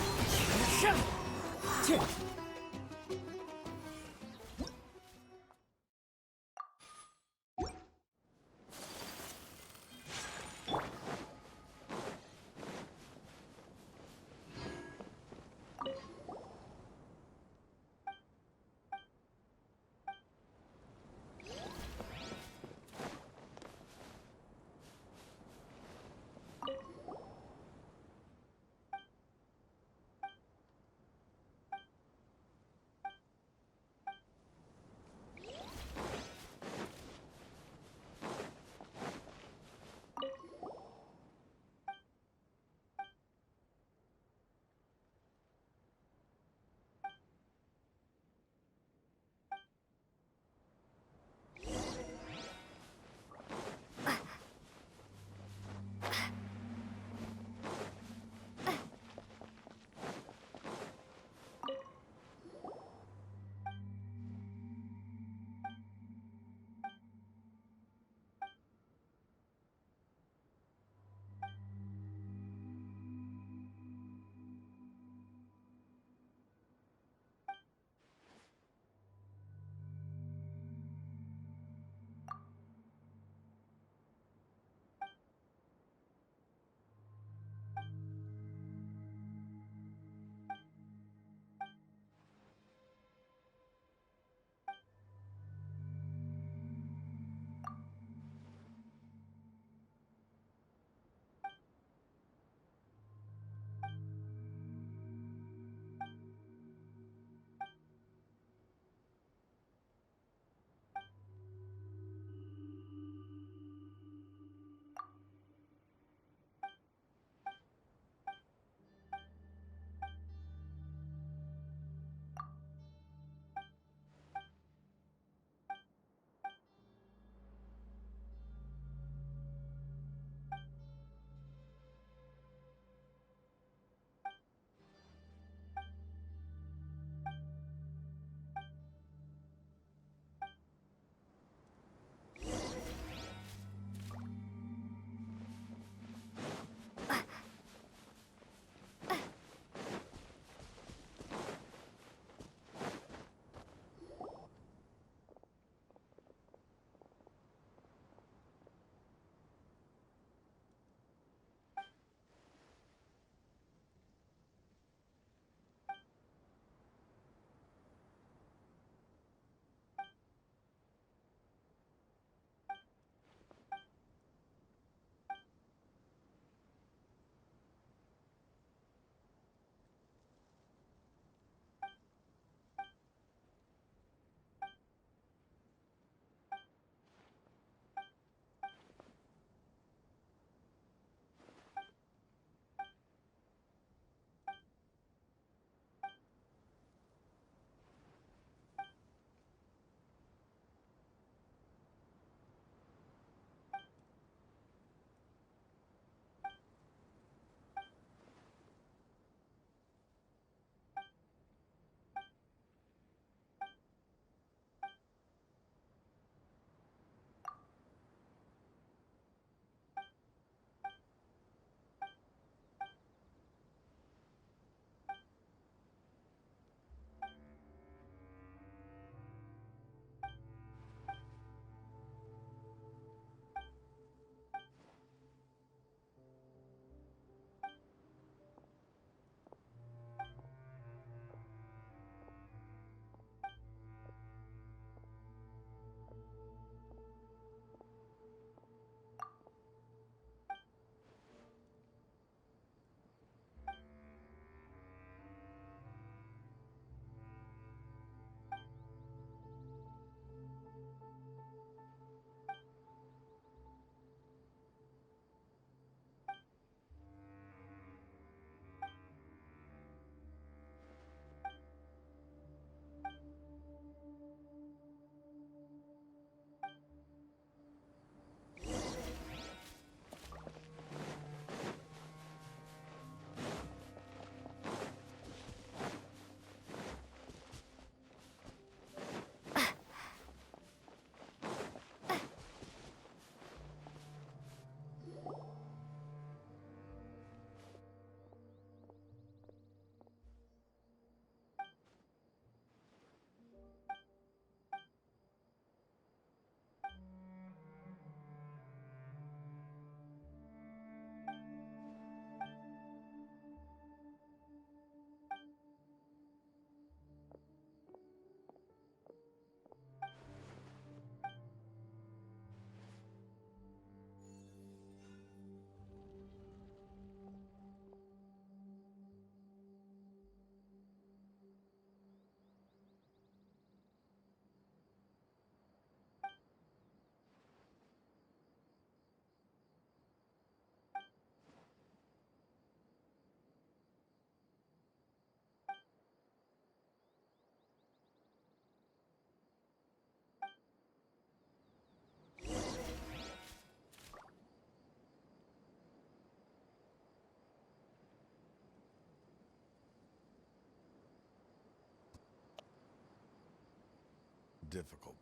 difficult.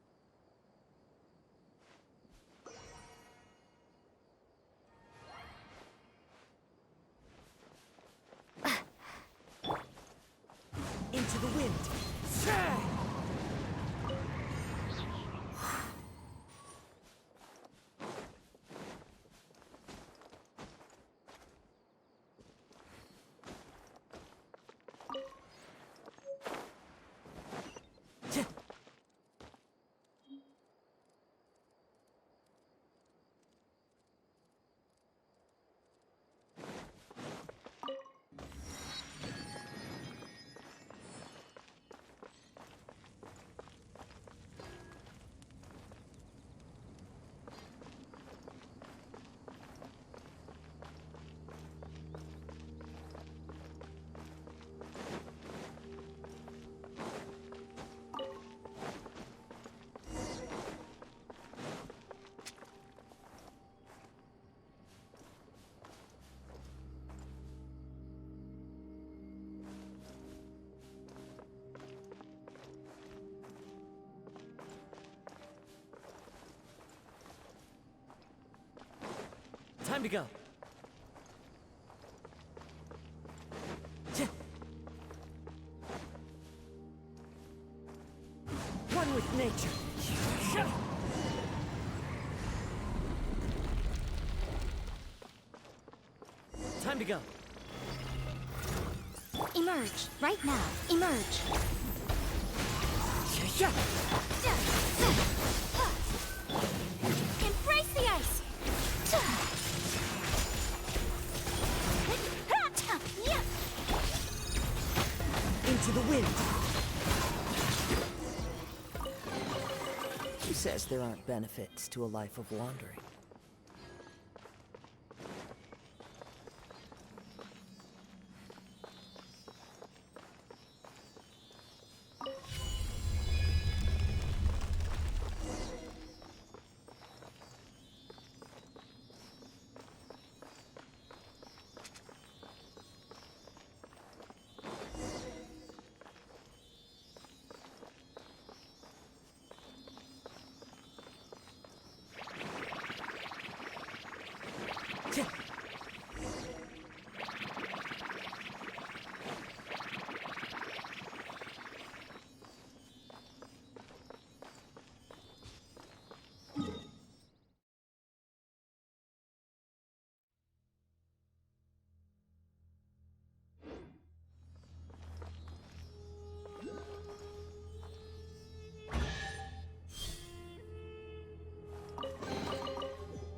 Into the wind. Time to go. One with nature. Time to go. Emerge, right now. Emerge. Embrace the ice. Into the wind. Who says there aren't benefits to a life of wandering?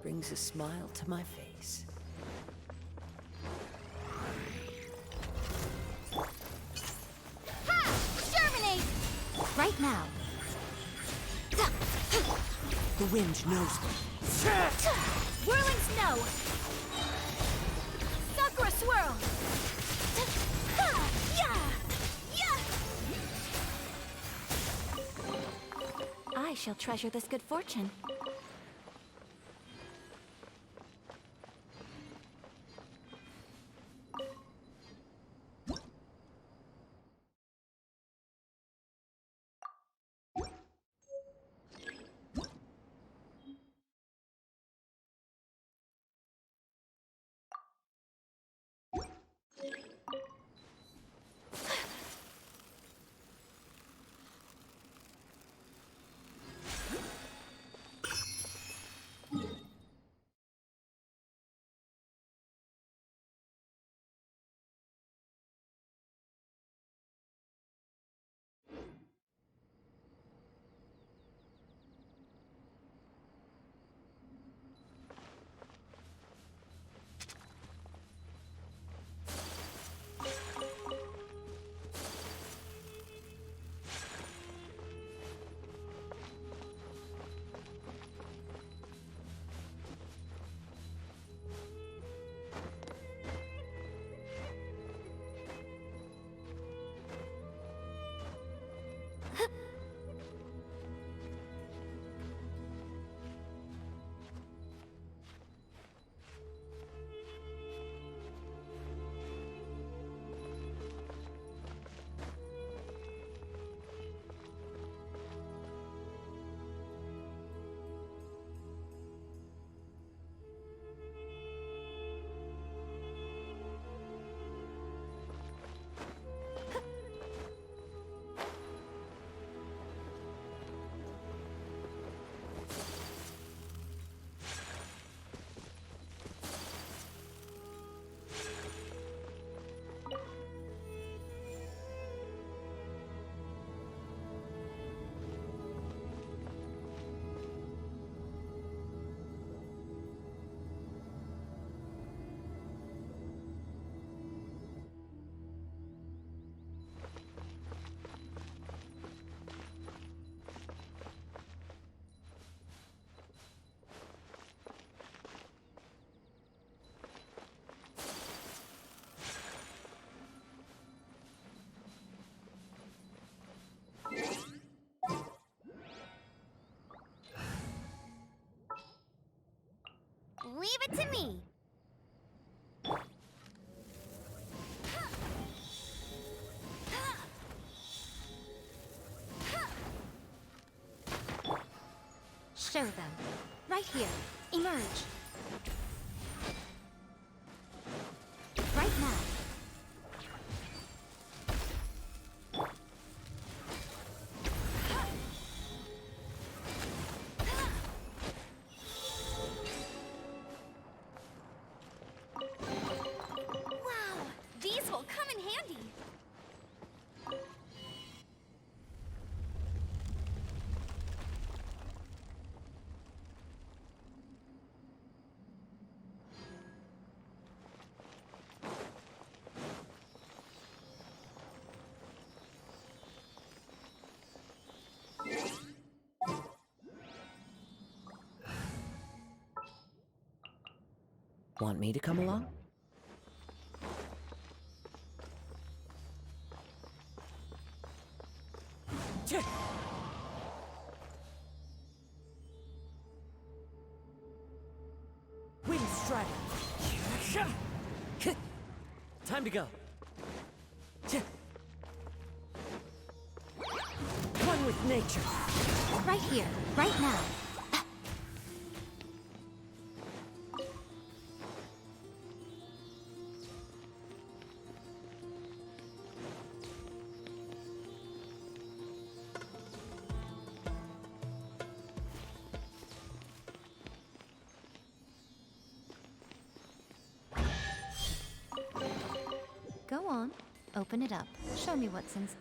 Brings a smile to my face. Ha! Germinate! Right now. The wind knows me. Whirling snow! Sakura swirl! Ha! Yeah! I shall treasure this good fortune. Leave it to me. Show them. Right here. Emerge. Right now. Wow, these will come in handy. Want me to come along? Wind strike. Time to go. One with nature. Right here. Right now. Go on. Open it up. Show me what's inside.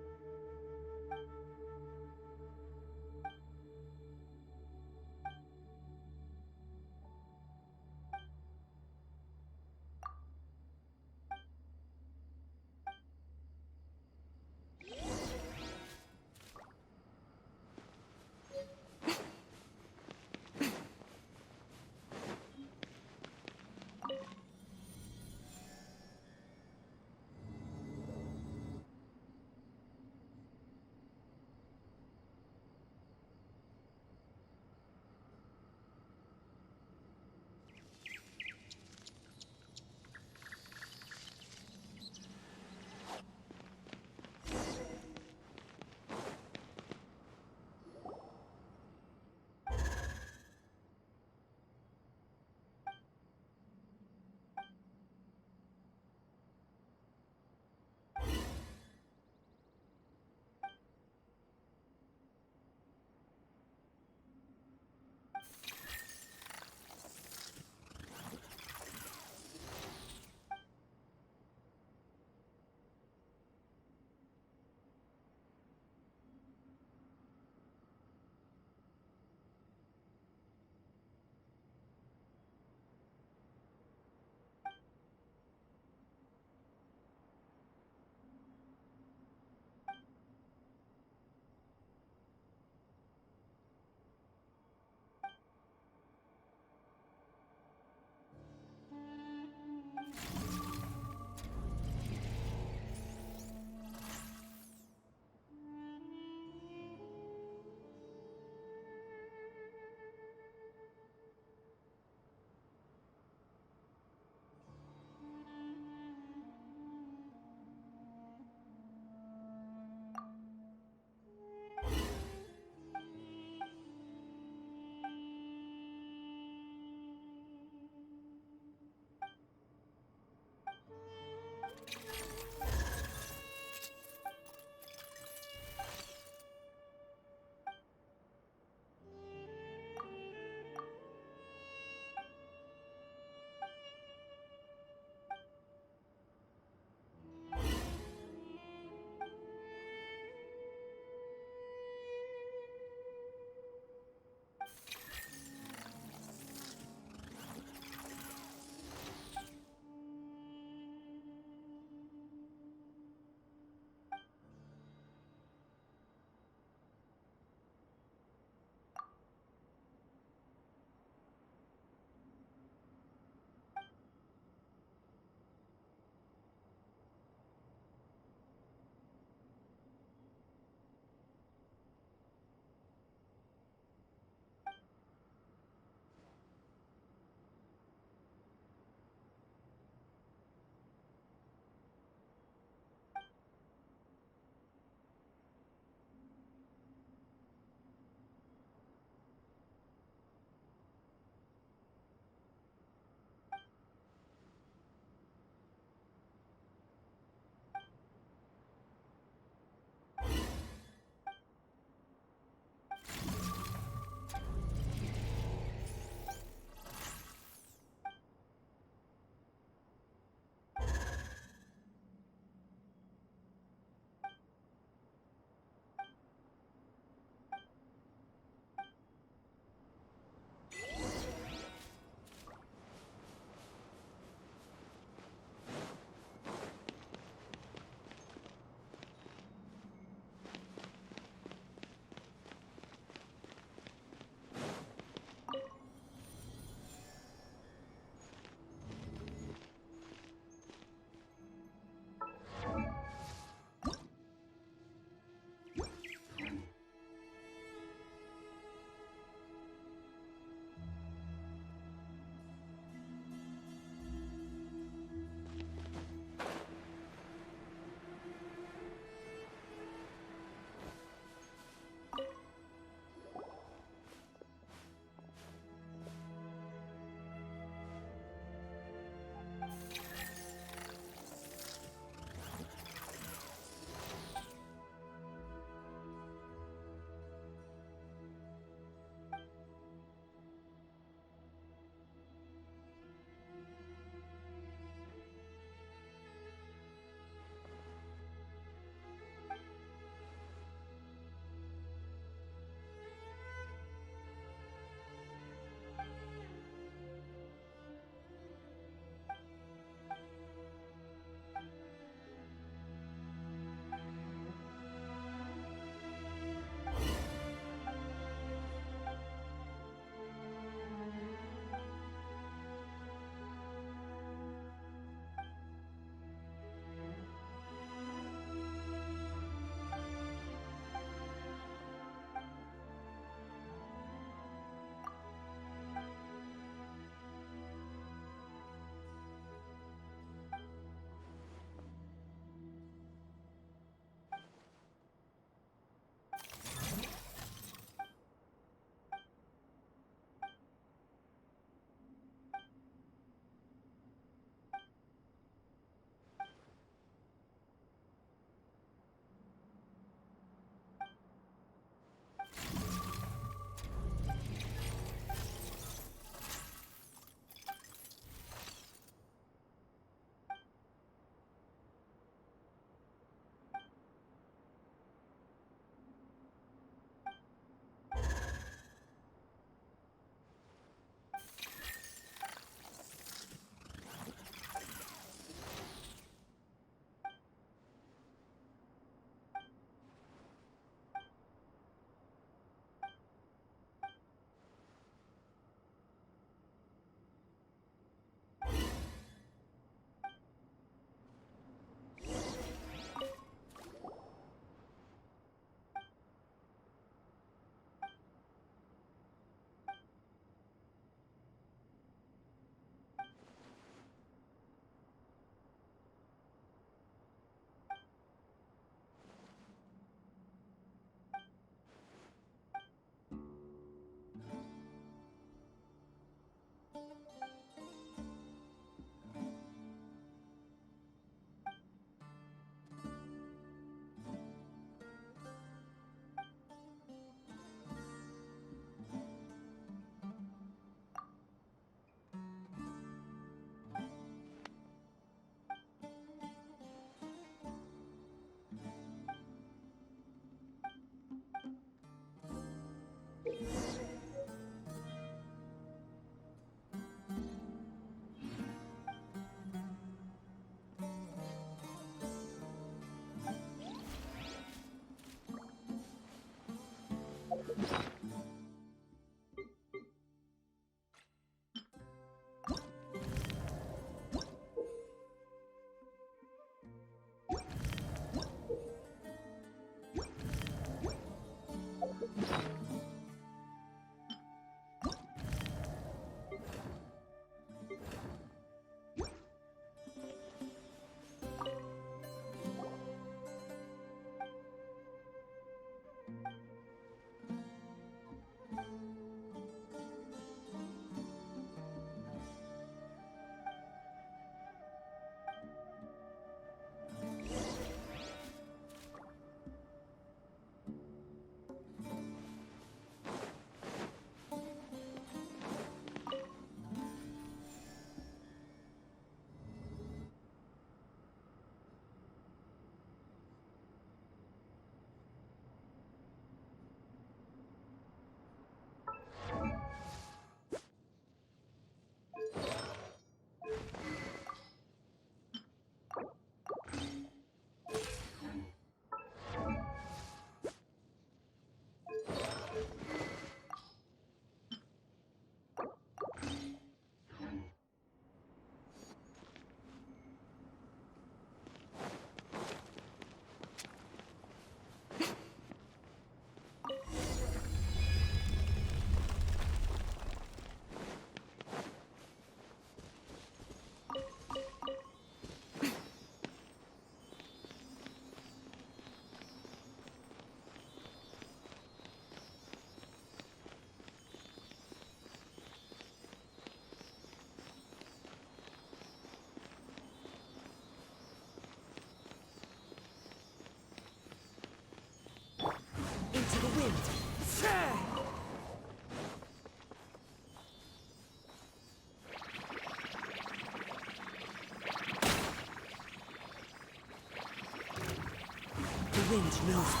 wind knows me.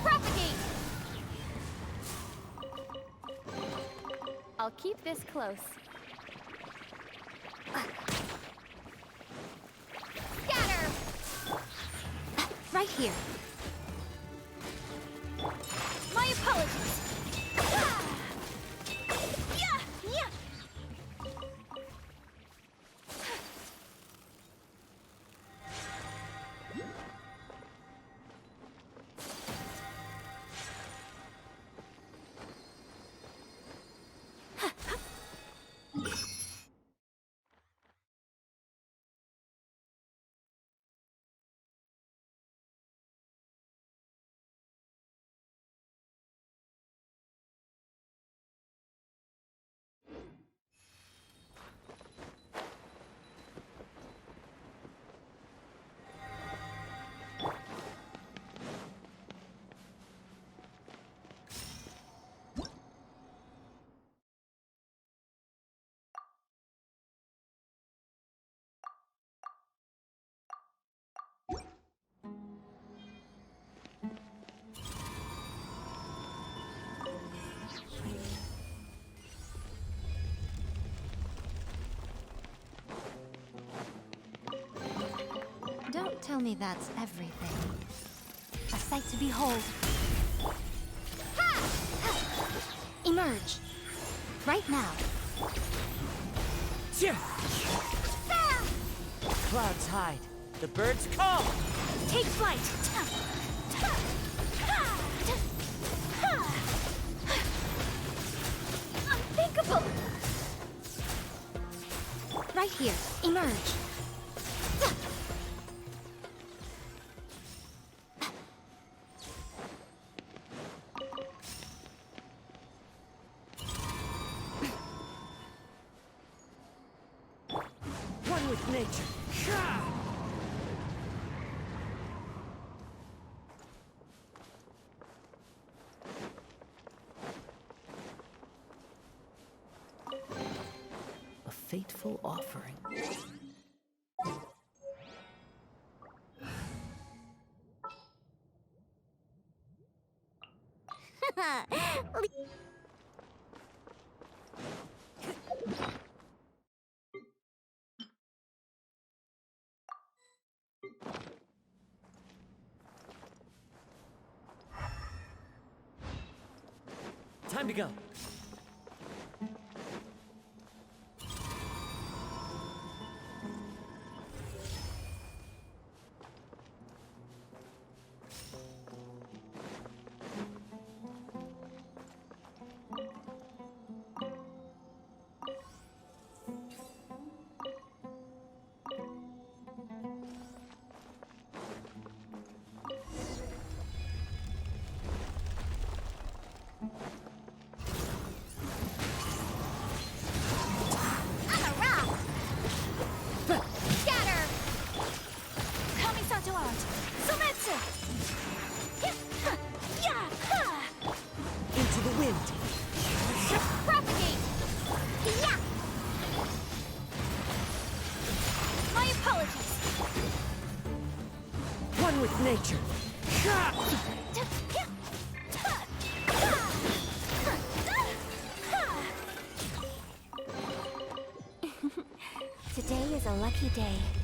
Propagate! I'll keep this close. Scatter! Right here. My apologies. Yeah! Yeah! Don't tell me that's everything. A sight to behold. Ha! Emerge. Right now. Clouds hide. The birds come! Take flight. Unthinkable. Right here. Emerge. One with nature. A fateful offering. Time to go. Into the wind. Propagate! Yeah! My apologies. One with nature. Today is a lucky day.